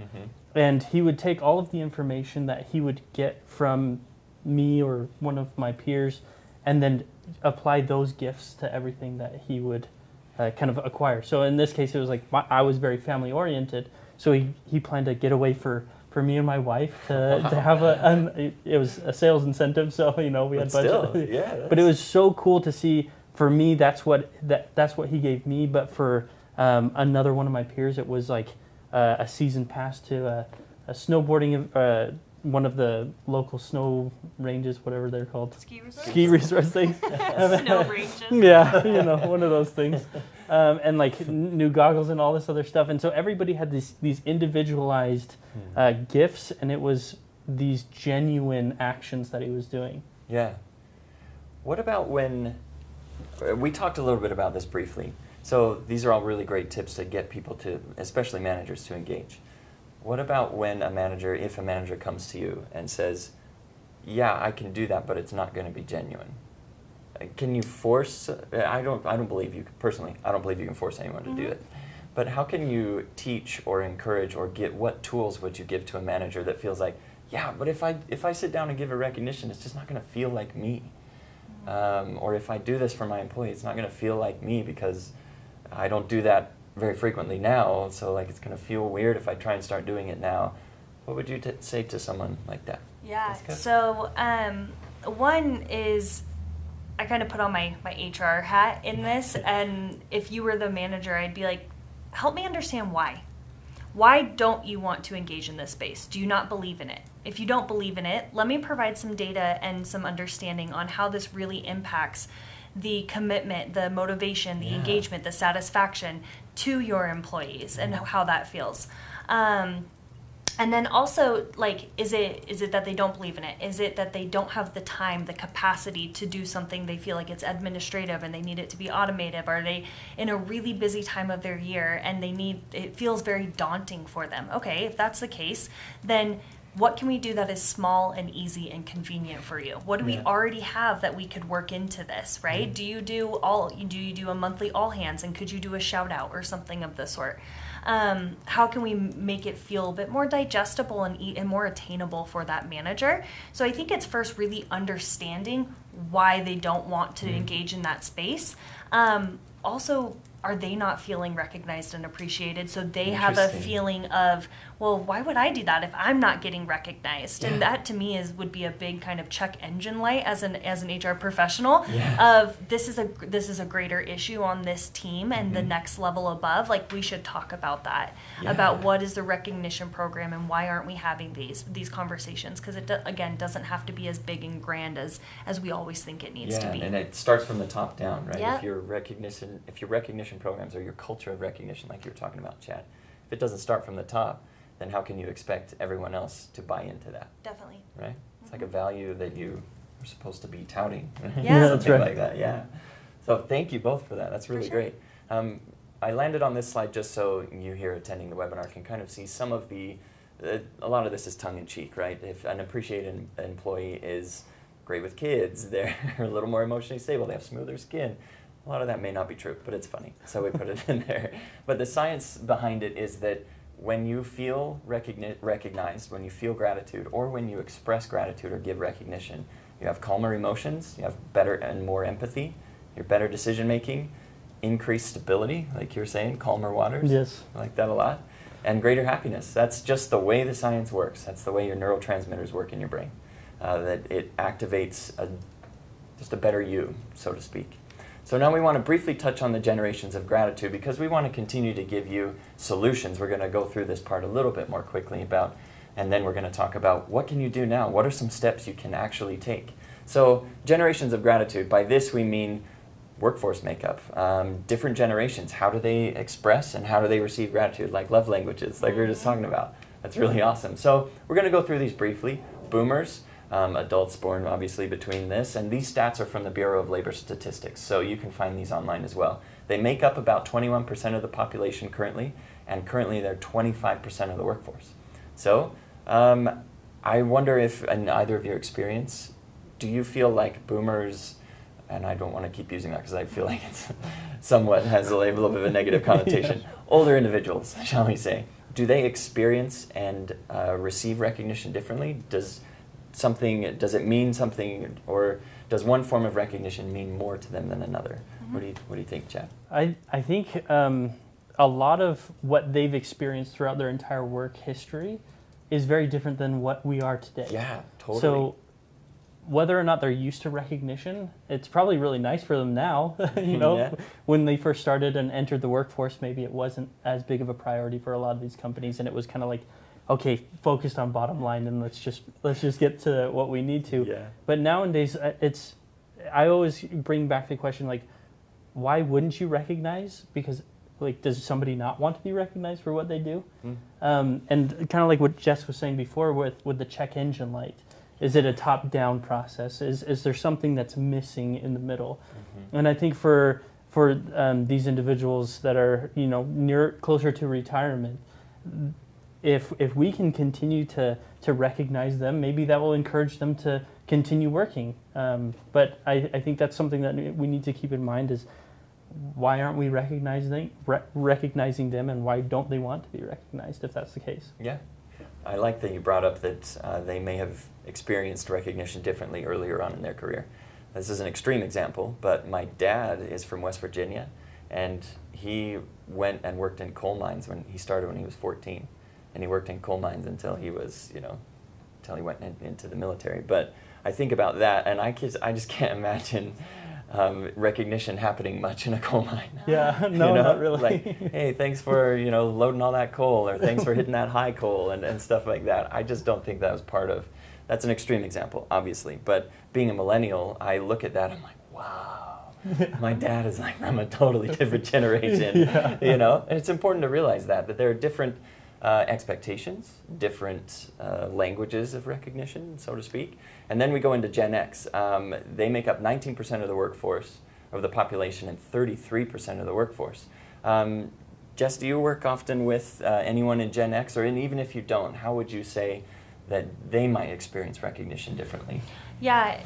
And he would take all of the information that he would get from me or one of my peers and then apply those gifts to everything that he would kind of acquire. So in this case, it was like I was very family oriented. So he planned to get away for me and my wife to have it was a sales incentive. So, we had budget. But it was so cool to see. For me, that's what he gave me. But for another one of my peers, it was like a season pass to a snowboarding, one of the local snow ranges, whatever they're called. Ski resort things. Snow ranges. Yeah, one of those things. And like new goggles and all this other stuff. And so everybody had these individualized gifts, and it was these genuine actions that he was doing. Yeah. What about when, we talked a little bit about this briefly. So these are all really great tips to get people to, especially managers, to engage. What about when if a manager comes to you and says, yeah, I can do that, but it's not going to be genuine? Can you force, I don't believe you, personally, I don't believe you can force anyone to do it. But how can you teach or encourage or what tools would you give to a manager that feels like, yeah, but if I sit down and give a recognition, it's just not going to feel like me. Or if I do this for my employee, it's not going to feel like me because I don't do that very frequently now, so like it's going to feel weird if I try and start doing it now. What would you say to someone like that? Yeah, so one is, I kind of put on my HR hat in this, and if you were the manager, I'd be like, help me understand why. Why don't you want to engage in this space? Do you not believe in it? If you don't believe in it, let me provide some data and some understanding on how this really impacts the commitment, the motivation, the engagement, the satisfaction to your employees and how that feels. And then also, like, is it that they don't believe in it? Is it that they don't have the time, the capacity to do something they feel like it's administrative and they need it to be automated? Are they in a really busy time of their year and it feels very daunting for them? Okay, if that's the case, then what can we do that is small and easy and convenient for you? What do we already have that we could work into this, right? Do you do a monthly all hands, and could you do a shout out or something of the sort? How can we make it feel a bit more digestible and more attainable for that manager? So I think it's first really understanding why they don't want to engage in that space. Also, are they not feeling recognized and appreciated? So they have a feeling of, well, why would I do that if I'm not getting recognized? And that to me would be a big kind of check engine light as an HR professional of this is a greater issue on this team and the next level above. Like, we should talk about that, about what is the recognition program and why aren't we having these conversations? Because it again doesn't have to be as big and grand as we always think it needs to be. And it starts from the top down, right? Yep. If your recognition programs or your culture of recognition, like you were talking about, Chad, if it doesn't start from the top, then how can you expect everyone else to buy into that? Definitely. Right? It's like a value that you are supposed to be touting. Yeah, that's right. Like that, yeah. So thank you both for that. That's really great. I landed on this slide just so you here attending the webinar can kind of see some of a lot of this is tongue-in-cheek, right? If an appreciated employee is great with kids, they're a little more emotionally stable, they have smoother skin. A lot of that may not be true, but it's funny, so we put it in there. But the science behind it is that when you feel recognized, when you feel gratitude, or when you express gratitude or give recognition, you have calmer emotions, you have better and more empathy, you're better decision making, increased stability, like you were saying, calmer waters. Yes. I like that a lot. And greater happiness. That's just the way the science works. That's the way your neurotransmitters work in your brain. That it activates just a better you, so to speak. So now we want to briefly touch on the generations of gratitude because we want to continue to give you solutions. We're going to go through this part a little bit more quickly about and then we're going to talk about what can you do now? What are some steps you can actually take? So generations of gratitude, by this we mean workforce makeup, different generations, how do they express and how do they receive gratitude, like love languages, like we were just talking about. That's really awesome. So we're going to go through these briefly. Boomers, adults born obviously between this, and these stats are from the Bureau of Labor Statistics, so you can find these online as well. They make up about 21% of the population currently, and currently they're 25% of the workforce. So I wonder if, in either of your experience, do you feel like boomers, and I don't want to keep using that because I feel like it's somewhat has a little bit of a negative connotation, yeah. Older individuals, shall we say, do they experience and receive recognition differently? Does it mean something, or does one form of recognition mean more to them than another? Mm-hmm. What do you think, Chad? I think a lot of what they've experienced throughout their entire work history is very different than what we are today. Yeah, totally. So whether or not they're used to recognition, it's probably really nice for them now. Yeah. When they first started and entered the workforce, maybe it wasn't as big of a priority for a lot of these companies, and it was kind of like, okay, focused on bottom line, and let's just get to what we need to. Yeah. But nowadays, I always bring back the question, like, why wouldn't you recognize? Because, like, does somebody not want to be recognized for what they do? And kind of like what Jess was saying before with the check engine light. Is it a top-down process? Is there something that's missing in the middle? Mm-hmm. And I think for these individuals that are closer to retirement, if we can continue to recognize them, maybe that will encourage them to continue working. But I think that's something that we need to keep in mind is why aren't we recognizing them, and why don't they want to be recognized if that's the case? Yeah. I like that you brought up that they may have experienced recognition differently earlier on in their career. This is an extreme example, but my dad is from West Virginia, and he went and worked in coal mines when he started when he was 14, and he worked in coal mines until he was, until he went into the military. But I think about that, and I just can't imagine recognition happening much in a coal mine. Yeah, no, not really. Like, hey, thanks for loading all that coal, or thanks for hitting that high coal, and stuff like that. I just don't think that was part of. That's an extreme example, obviously. But being a millennial, I look at that, I'm like, wow, my dad is like from a totally different generation. Yeah. And it's important to realize that there are different expectations, different languages of recognition, so to speak. And then we go into Gen X. They make up 19% of the workforce, of the population, and 33% of the workforce. Jess, do you work often with anyone in Gen X? Or even if you don't, how would you say that they might experience recognition differently? Yeah,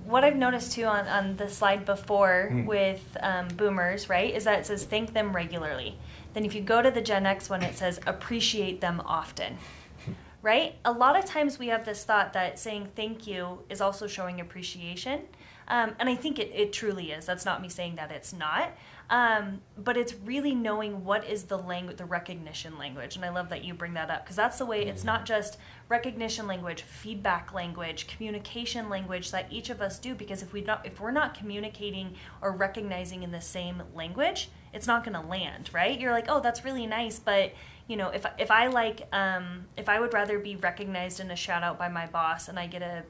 what I've noticed too on the slide before with boomers, right, is that it says thank them regularly. Then if you go to the Gen X one, it says appreciate them often, right? A lot of times we have this thought that saying thank you is also showing appreciation. And I think it truly is. That's not me saying that it's not. But it's really knowing what is the recognition language. And I love that you bring that up, because that's the way. It's not just recognition language, feedback language, communication language that each of us do, because if we're not communicating or recognizing in the same language, it's not going to land, right? You're like, oh, that's really nice, but if I would rather be recognized in a shout out by my boss, and I get a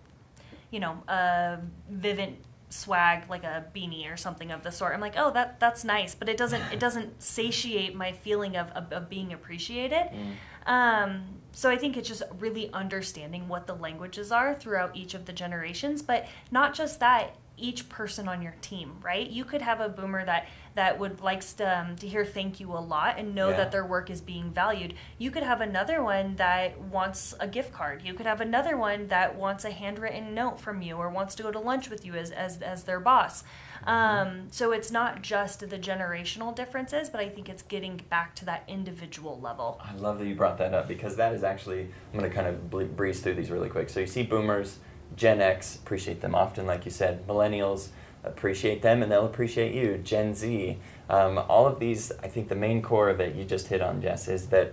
Vivint swag, like a beanie or something of the sort, I'm like, oh, that's nice, but it doesn't satiate my feeling of being appreciated. So I think it's just really understanding what the languages are throughout each of the generations, but not just that, each person on your team, right? You could have a boomer that would likes to hear thank you a lot and know that their work is being valued. You could have another one that wants a gift card. You could have another one that wants a handwritten note from you or wants to go to lunch with you as their boss. So it's not just the generational differences, but I think it's getting back to that individual level. I love that you brought that up, because that is actually, I'm going to kind of breeze through these really quick. So you see boomers, Gen X, appreciate them often, like you said. Millennials, appreciate them and they'll appreciate you. Gen Z, all of these, I think the main core of it, you just hit on, Jess, is that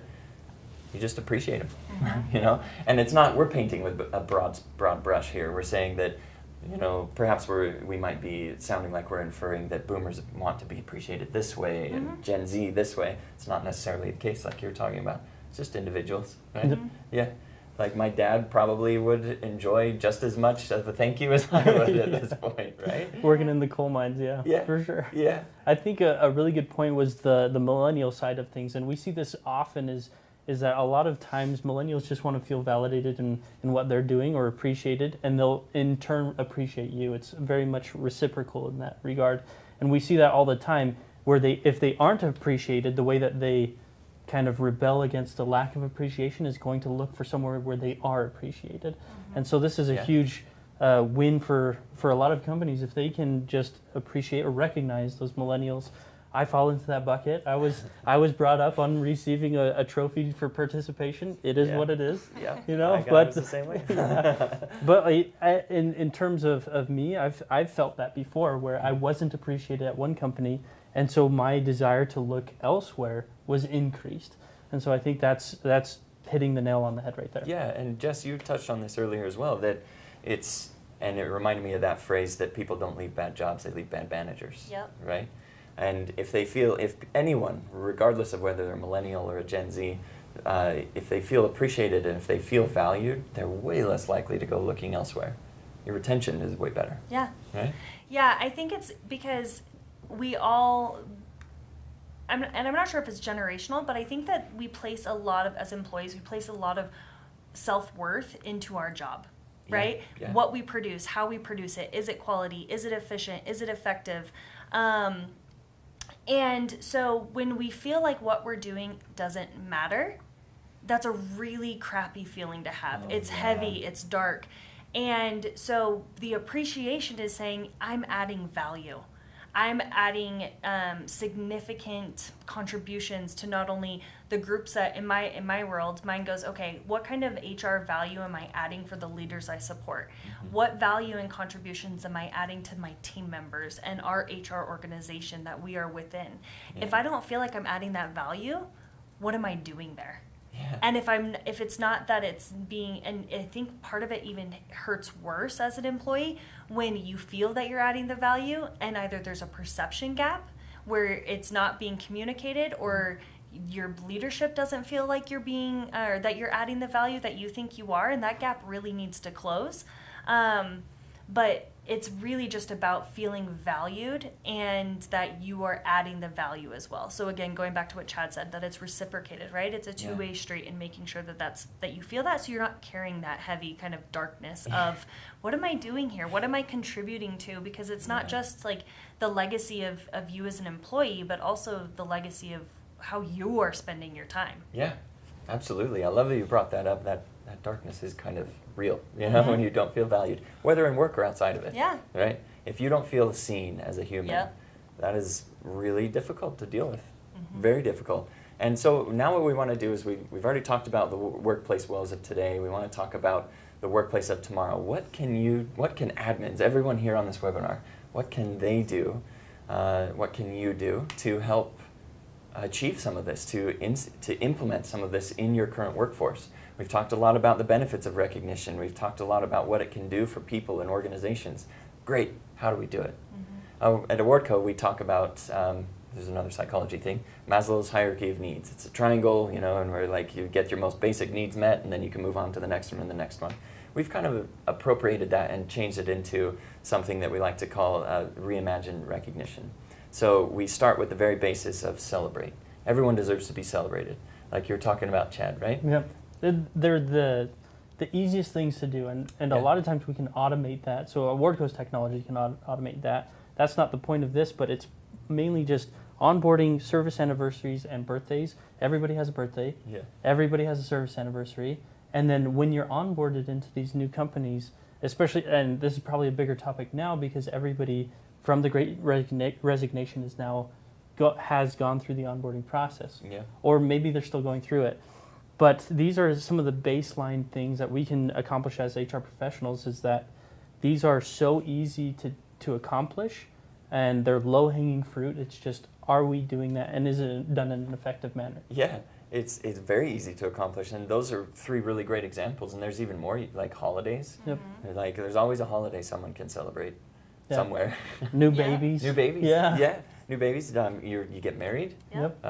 you just appreciate them, And it's not, we're painting with a broad brush here. We're saying that, perhaps we might be sounding like we're inferring that boomers want to be appreciated this way and Gen Z this way. It's not necessarily the case like you're talking about. It's just individuals, right? Yeah. Like my dad probably would enjoy just as much of a thank you as I would at this point, right? Working in the coal mines, yeah, for sure. Yeah. I think a really good point was the millennial side of things, and we see this often is that a lot of times millennials just want to feel validated in what they're doing or appreciated, and they'll in turn appreciate you. It's very much reciprocal in that regard, and we see that all the time where if they aren't appreciated, the way that they kind of rebel against the lack of appreciation is going to look for somewhere where they are appreciated. And so this is a huge win for a lot of companies if they can just appreciate or recognize those millennials. I fall into that bucket. I was brought up on receiving a trophy for participation. It is what it is. Yeah. You know, I got it the same way. But in terms of me, I've felt that before where I wasn't appreciated at one company, and so my desire to look elsewhere was increased. And so I think that's hitting the nail on the head right there. Yeah, and Jess, you touched on this earlier as well, that and it reminded me of that phrase that people don't leave bad jobs, they leave bad managers. Yep. Right? And if anyone, regardless of whether they're a millennial or a Gen Z, if they feel appreciated and if they feel valued, they're way less likely to go looking elsewhere. Your retention is way better. Yeah. Right? Yeah, I think it's because we all, I'm not sure if it's generational, but I think that as employees, we place a lot of self-worth into our job, right? Yeah. What we produce, how we produce it, is it quality, is it efficient, is it effective? And so when we feel like what we're doing doesn't matter, that's a really crappy feeling to have. It's heavy, it's dark. And so the appreciation is saying, I'm adding value. I'm adding significant contributions to not only the groups that in my world, mine goes, okay, what kind of HR value am I adding for the leaders I support? What value and contributions am I adding to my team members and our HR organization that we are within? Yeah. If I don't feel like I'm adding that value, what am I doing there? Yeah. And if it's not that it's being, and I think part of it even hurts worse as an employee when you feel that you're adding the value and either there's a perception gap where it's not being communicated or your leadership doesn't feel like you're being, or that you're adding the value that you think you are, and that gap really needs to close. But it's really just about feeling valued and that you are adding the value as well. So again, going back to what Chad said, that it's reciprocated, right? It's a two-way street in making sure that you feel that, so you're not carrying that heavy kind of darkness of what am I doing here? What am I contributing to? Because it's not just like the legacy of you as an employee, but also the legacy of how you are spending your time. Yeah, absolutely. I love that you brought that up. That darkness is kind of real, you know, when you don't feel valued, whether in work or outside of it. Yeah. Right? If you don't feel seen as a human, Yep. that is really difficult to deal with. Very difficult. And so now what we want to do is we've already talked about the workplace woes of today. We want to talk about the workplace of tomorrow. What can admins, everyone here on this webinar, what can they do? What can you do to help achieve some of this, to implement some of this in your current workforce? We've talked a lot about the benefits of recognition. We've talked a lot about what it can do for people and organizations. Great. How do we do it? At Awardco, we talk about, there's another psychology thing, Maslow's hierarchy of needs. It's a triangle, you know, and where like you get your most basic needs met, and then you can move on to the next one and the next one. We've kind of appropriated that and changed it into something that we like to call reimagined recognition. So we start with the very basis of celebrate. Everyone deserves to be celebrated, like you're talking about, Chad, right? Yep. They're the easiest things to do, and a lot of times we can automate that. So Awardco's technology can automate that. That's not the point of this, but it's mainly just onboarding service anniversaries and birthdays. Everybody has a birthday. Yeah. Everybody has a service anniversary. And then when you're onboarded into these new companies, especially, and this is probably a bigger topic now because everybody from the Great Resignation is now has gone through the onboarding process. Yeah. Or maybe they're still going through it. But these are some of the baseline things that we can accomplish as HR professionals, is that these are so easy to accomplish, and they're low-hanging fruit. It's just, are we doing that, and is it done in an effective manner? Yeah, it's very easy to accomplish, and those are 3 really great examples, and there's even more, like holidays. Yep. Like there's always a holiday someone can celebrate somewhere. New babies. New babies. Yeah. Yeah. New babies. You get married. Yep.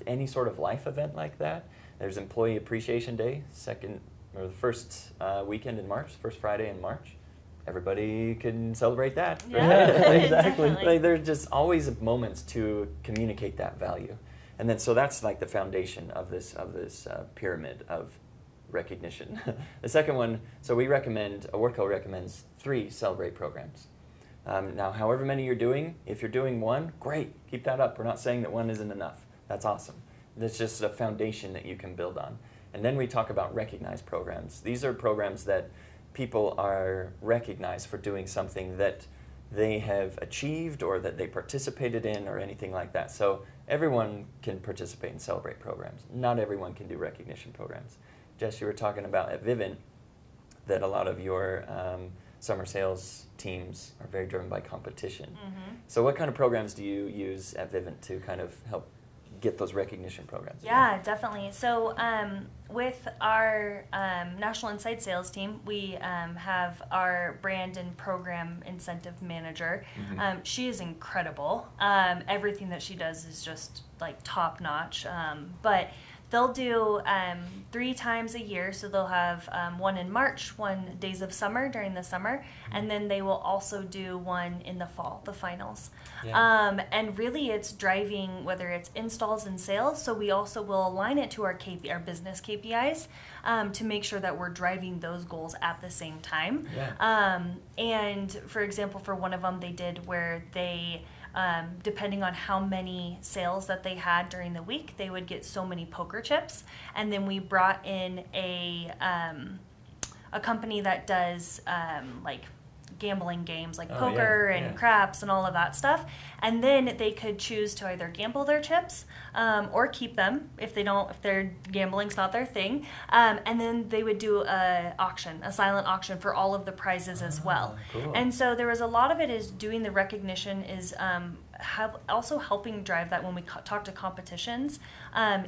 Any sort of life event like that. There's Employee Appreciation Day, second or the first weekend in March, first Friday in March. Everybody can celebrate that. Yeah, exactly. definitely. Like, there's just always moments to communicate that value. And then, so that's like the foundation of this pyramid of recognition. The second one, so Awardco recommends 3 Celebrate programs. Now, however many you're doing, if you're doing 1, great, keep that up. We're not saying that 1 isn't enough. That's awesome. That's just a foundation that you can build on. And then we talk about recognized programs. These are programs that people are recognized for doing something that they have achieved or that they participated in or anything like that. So everyone can participate in Celebrate programs. Not everyone can do recognition programs. Jess, you were talking about at Vivint that a lot of your summer sales teams are very driven by competition. Mm-hmm. So what kind of programs do you use at Vivint to kind of help get those recognition programs? Yeah, definitely. So with our National Inside Sales team, we have our brand and program incentive manager. Mm-hmm. She is incredible. Everything that she does is just like top notch. But they'll do 3 times a year, so they'll have one in March, one days of summer during the summer, and then they will also do one in the fall, the finals. Yeah. And really it's driving, whether it's installs and sales, so we also will align it to our business KPIs to make sure that we're driving those goals at the same time. Yeah. And for example, for one of them they did where they depending on how many sales that they had during the week, they would get so many poker chips. And then we brought in a company that does like gambling games like poker and craps and all of that stuff. And then they could choose to either gamble their chips or keep them if their gambling's not their thing. And then they would do a silent auction for all of the prizes as well. Cool. And so there was a lot of it is doing the recognition is also helping drive that when we talk to competitions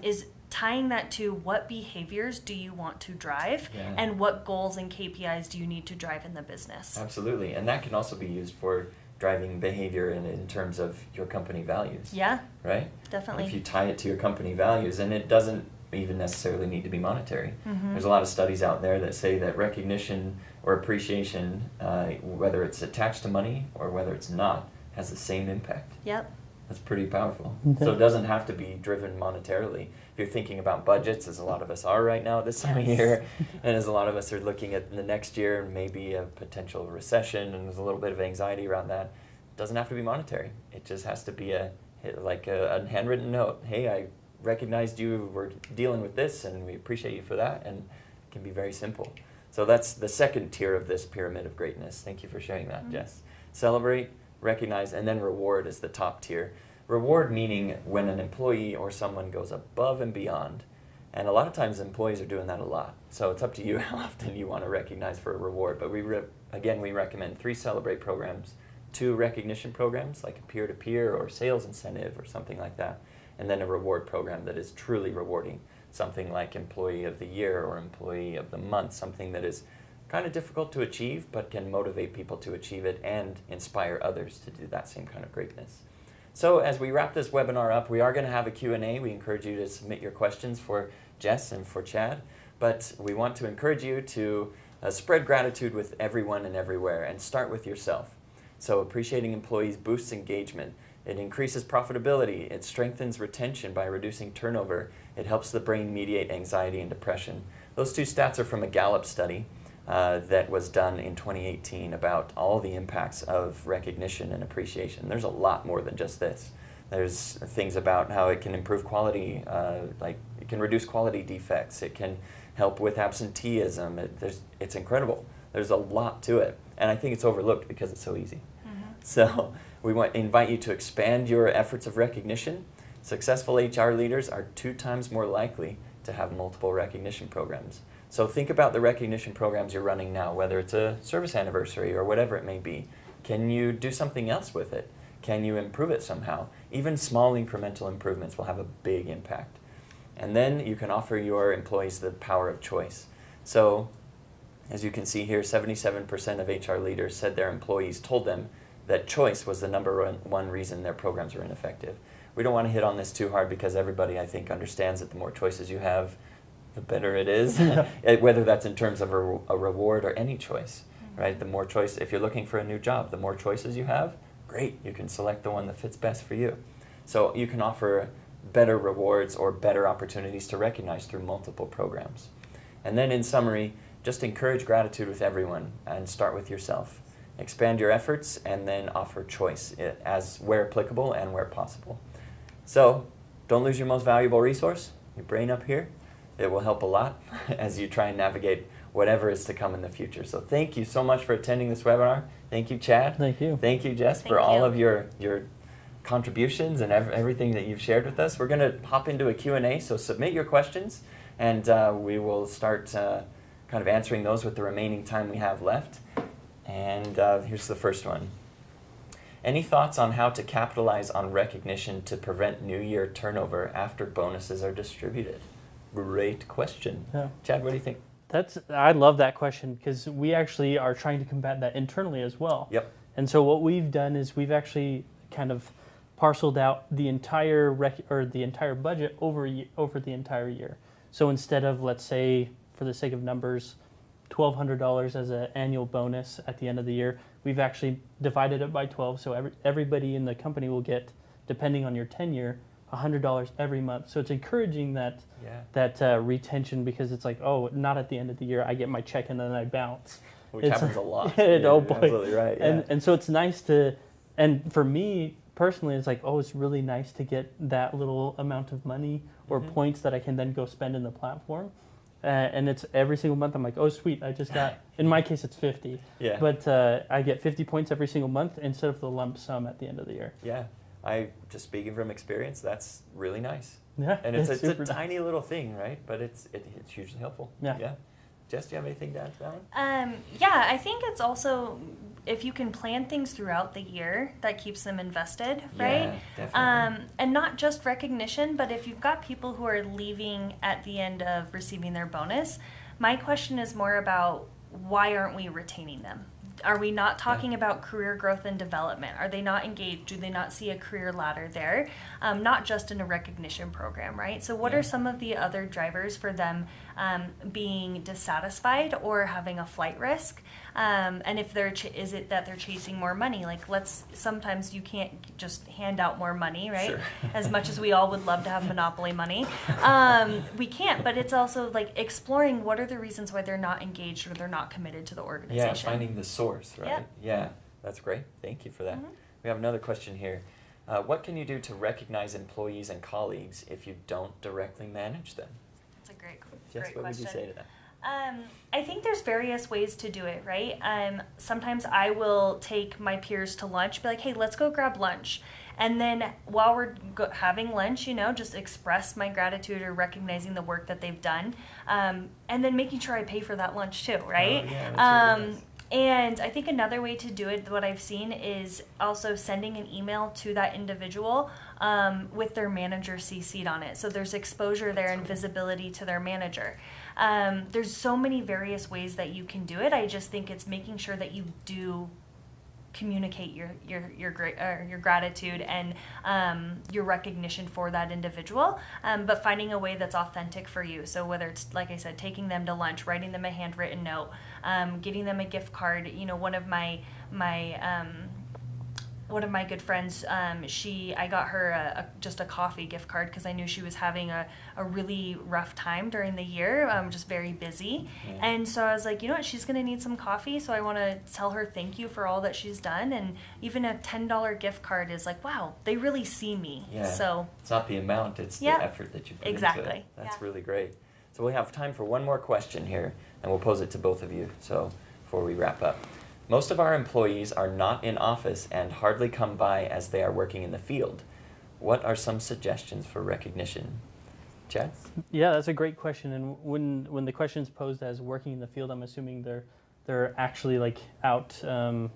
is tying that to what behaviors do you want to drive and what goals and KPIs do you need to drive in the business. Absolutely. And that can also be used for driving behavior in terms of your company values. Yeah. Right? Definitely. If you tie it to your company values, and it doesn't even necessarily need to be monetary. Mm-hmm. There's a lot of studies out there that say that recognition or appreciation, whether it's attached to money or whether it's not, has the same impact. Yep. That's pretty powerful. So it doesn't have to be driven monetarily. If you're thinking about budgets, as a lot of us are right now at this time of year, and as a lot of us are looking at the next year and maybe a potential recession, and there's a little bit of anxiety around that, it doesn't have to be monetary. It just has to be a handwritten note. Hey, I recognized you were dealing with this, and we appreciate you for that, and it can be very simple. So that's the second tier of this pyramid of greatness. Thank you for sharing that, Jess. Celebrate, recognize, and then reward is the top tier. Reward meaning when an employee or someone goes above and beyond, and a lot of times employees are doing that a lot. So it's up to you how often you want to recognize for a reward. But we recommend 3 Celebrate programs, 2 recognition programs like a peer-to-peer or sales incentive or something like that, and then a reward program that is truly rewarding, something like Employee of the Year or Employee of the Month, something that is kind of difficult to achieve but can motivate people to achieve it and inspire others to do that same kind of greatness. So as we wrap this webinar up, we are going to have a Q&A. We encourage you to submit your questions for Jess and for Chad, but we want to encourage you to spread gratitude with everyone and everywhere and start with yourself. So appreciating employees boosts engagement. It increases profitability. It strengthens retention by reducing turnover. It helps the brain mediate anxiety and depression. Those 2 stats are from a Gallup study that was done in 2018 about all the impacts of recognition and appreciation. There's a lot more than just this. There's things about how it can improve quality, like it can reduce quality defects. It can help with absenteeism. It's incredible. There's a lot to it. And I think it's overlooked because it's so easy. Mm-hmm. So we want to invite you to expand your efforts of recognition. Successful HR leaders are 2 times more likely to have multiple recognition programs. So think about the recognition programs you're running now, whether it's a service anniversary or whatever it may be. Can you do something else with it? Can you improve it somehow? Even small incremental improvements will have a big impact. And then you can offer your employees the power of choice. So as you can see here, 77% of HR leaders said their employees told them that choice was the #1 reason their programs were ineffective. We don't want to hit on this too hard because everybody, I think, understands that the more choices you have, the better it is, whether that's in terms of a reward or any choice, right? The more choice, if you're looking for a new job, the more choices you have, great, you can select the one that fits best for you. So you can offer better rewards or better opportunities to recognize through multiple programs. And then in summary, just encourage gratitude with everyone and start with yourself. Expand your efforts and then offer choice as where applicable and where possible. So don't lose your most valuable resource, your brain up here. It will help a lot as you try and navigate whatever is to come in the future. So thank you so much for attending this webinar. Thank you, Chad. Thank you. Thank you, Jess, for all of your contributions and everything that you've shared with us. We're going to hop into a Q&A, so submit your questions, and we will start kind of answering those with the remaining time we have left. And here's the first one. Any thoughts on how to capitalize on recognition to prevent New Year turnover after bonuses are distributed? Great question. Yeah. Chad, what do you think? I love that question because we actually are trying to combat that internally as well. Yep. And so what we've done is we've actually kind of parceled out the entire budget over the entire year. So instead of, let's say, for the sake of numbers, $1,200 as an annual bonus at the end of the year, we've actually divided it by 12. So everybody in the company will get, depending on your tenure, $100 every month. So it's encouraging that retention, because it's like, oh, not at the end of the year, I get my check and then I bounce. Which happens a lot. Oh boy. Absolutely right. Yeah. And so it's nice to, and for me personally, it's like, oh, it's really nice to get that little amount of money or points that I can then go spend in the platform. And it's every single month. I'm like, oh, sweet, I just got, in my case, it's 50. Yeah. But I get 50 points every single month instead of the lump sum at the end of the year. Yeah. Just speaking from experience, that's really nice. Yeah. And it's a nice. tiny little thing, right? But it's hugely helpful. Yeah. Jess, do you have anything to add to that one? Yeah, I think it's also, if you can plan things throughout the year, that keeps them invested, right? Yeah, definitely. And not just recognition, but if you've got people who are leaving at the end of receiving their bonus, my question is more about, why aren't we retaining them? Are we not talking about career growth and development? Are they not engaged? Do they not see a career ladder there? Not just in a recognition program, right? So what are some of the other drivers for them being dissatisfied or having a flight risk? And if is it that they're chasing more money? Like, sometimes you can't just hand out more money, right? Sure. As much as we all would love to have monopoly money. We can't, but it's also like exploring what are the reasons why they're not engaged or they're not committed to the organization. Yeah, finding the source, right? Yep. Yeah, that's great. Thank you for that. We have another question here. What can you do to recognize employees and colleagues if you don't directly manage them? That's a great Jess, question. what would you say to that? I think there's various ways to do it, right? Sometimes I will take my peers to lunch, be like, hey, let's go grab lunch. And then while we're having lunch, just express my gratitude or recognizing the work that they've done. And then making sure I pay for that lunch too, right? Oh, yeah, that's really nice. And I think another way to do it, what I've seen, is also sending an email to that individual with their manager CC'd on it. So there's exposure there and visibility to their manager. There's so many various ways that you can do it. I just think it's making sure that you do communicate your gratitude and your recognition for that individual, but finding a way that's authentic for you. So whether it's, like I said, taking them to lunch, writing them a handwritten note, getting them a gift card. One of my good friends, I got her just a coffee gift card because I knew she was having a really rough time during the year, just very busy. Yeah. And so I was like, you know what, she's going to need some coffee, so I want to tell her thank you for all that she's done. And even a $10 gift card is like, wow, they really see me. Yeah. So it's not the amount, it's the effort that you put into it. That's really great. So we have time for one more question here, and we'll pose it to both of you before we wrap up. Most of our employees are not in office and hardly come by as they are working in the field. What are some suggestions for recognition? Chad? Yeah, that's a great question. And when the question is posed as working in the field, I'm assuming they're actually like out,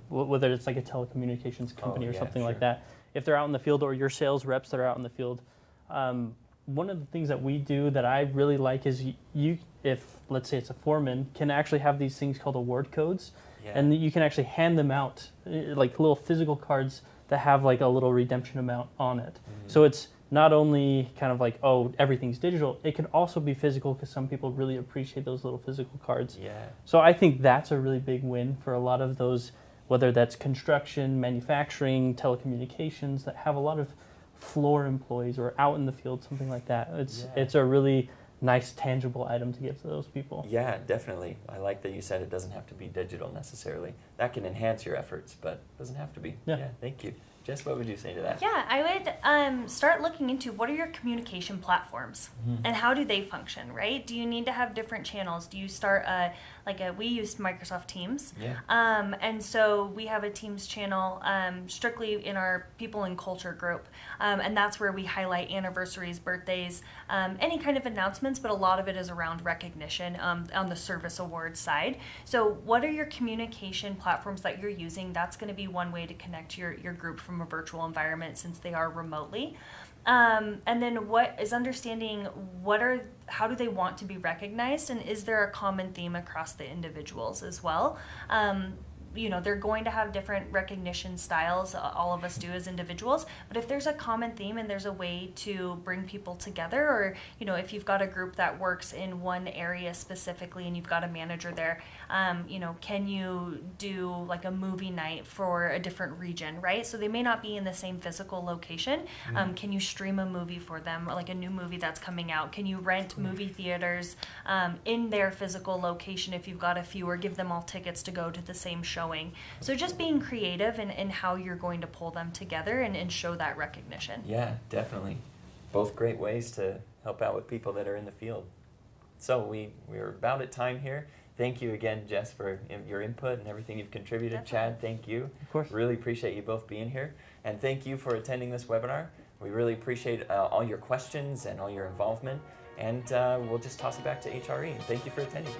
whether it's like a telecommunications company or something like that. If they're out in the field, or your sales reps that are out in the field, one of the things that we do that I really like is if let's say it's a foreman, can actually have these things called award codes. Yeah. And you can actually hand them out, like little physical cards that have like a little redemption amount on it. Mm-hmm. So it's not only kind of like, oh, everything's digital, it can also be physical because some people really appreciate those little physical cards. Yeah. So I think that's a really big win for a lot of those, whether that's construction, manufacturing, telecommunications, that have a lot of floor employees or out in the field, something like that. It's a really nice, tangible item to give to those people. Yeah, definitely. I like that you said it doesn't have to be digital necessarily. That can enhance your efforts, but it doesn't have to be. Yeah. Thank you. Jess, what would you say to that? Yeah, I would start looking into what are your communication platforms and how do they function, right? Do you need to have different channels? Do you start we used Microsoft Teams. Yeah. And so we have a Teams channel strictly in our people and culture group. And that's where we highlight anniversaries, birthdays, any kind of announcements, but a lot of it is around recognition on the service awards side. So what are your communication platforms that you're using? That's going to be one way to connect your group from a virtual environment since they are remotely. And then what is understanding how do they want to be recognized, and is there a common theme across the individuals as well? They're going to have different recognition styles, all of us do as individuals, but if there's a common theme and there's a way to bring people together, or, if you've got a group that works in one area specifically and you've got a manager there, can you do like a movie night for a different region, right? So they may not be in the same physical location. Can you stream a movie for them, like a new movie that's coming out? Can you rent movie theaters in their physical location if you've got a few, or give them all tickets to go to the same show? So just being creative in how you're going to pull them together and show that recognition. Yeah, definitely. Both great ways to help out with people that are in the field. So we're about at time here. Thank you again, Jess, for your input and everything you've contributed. Definitely. Chad, thank you. Of course. Really appreciate you both being here. And thank you for attending this webinar. We really appreciate all your questions and all your involvement. And we'll just toss it back to HRE. Thank you for attending.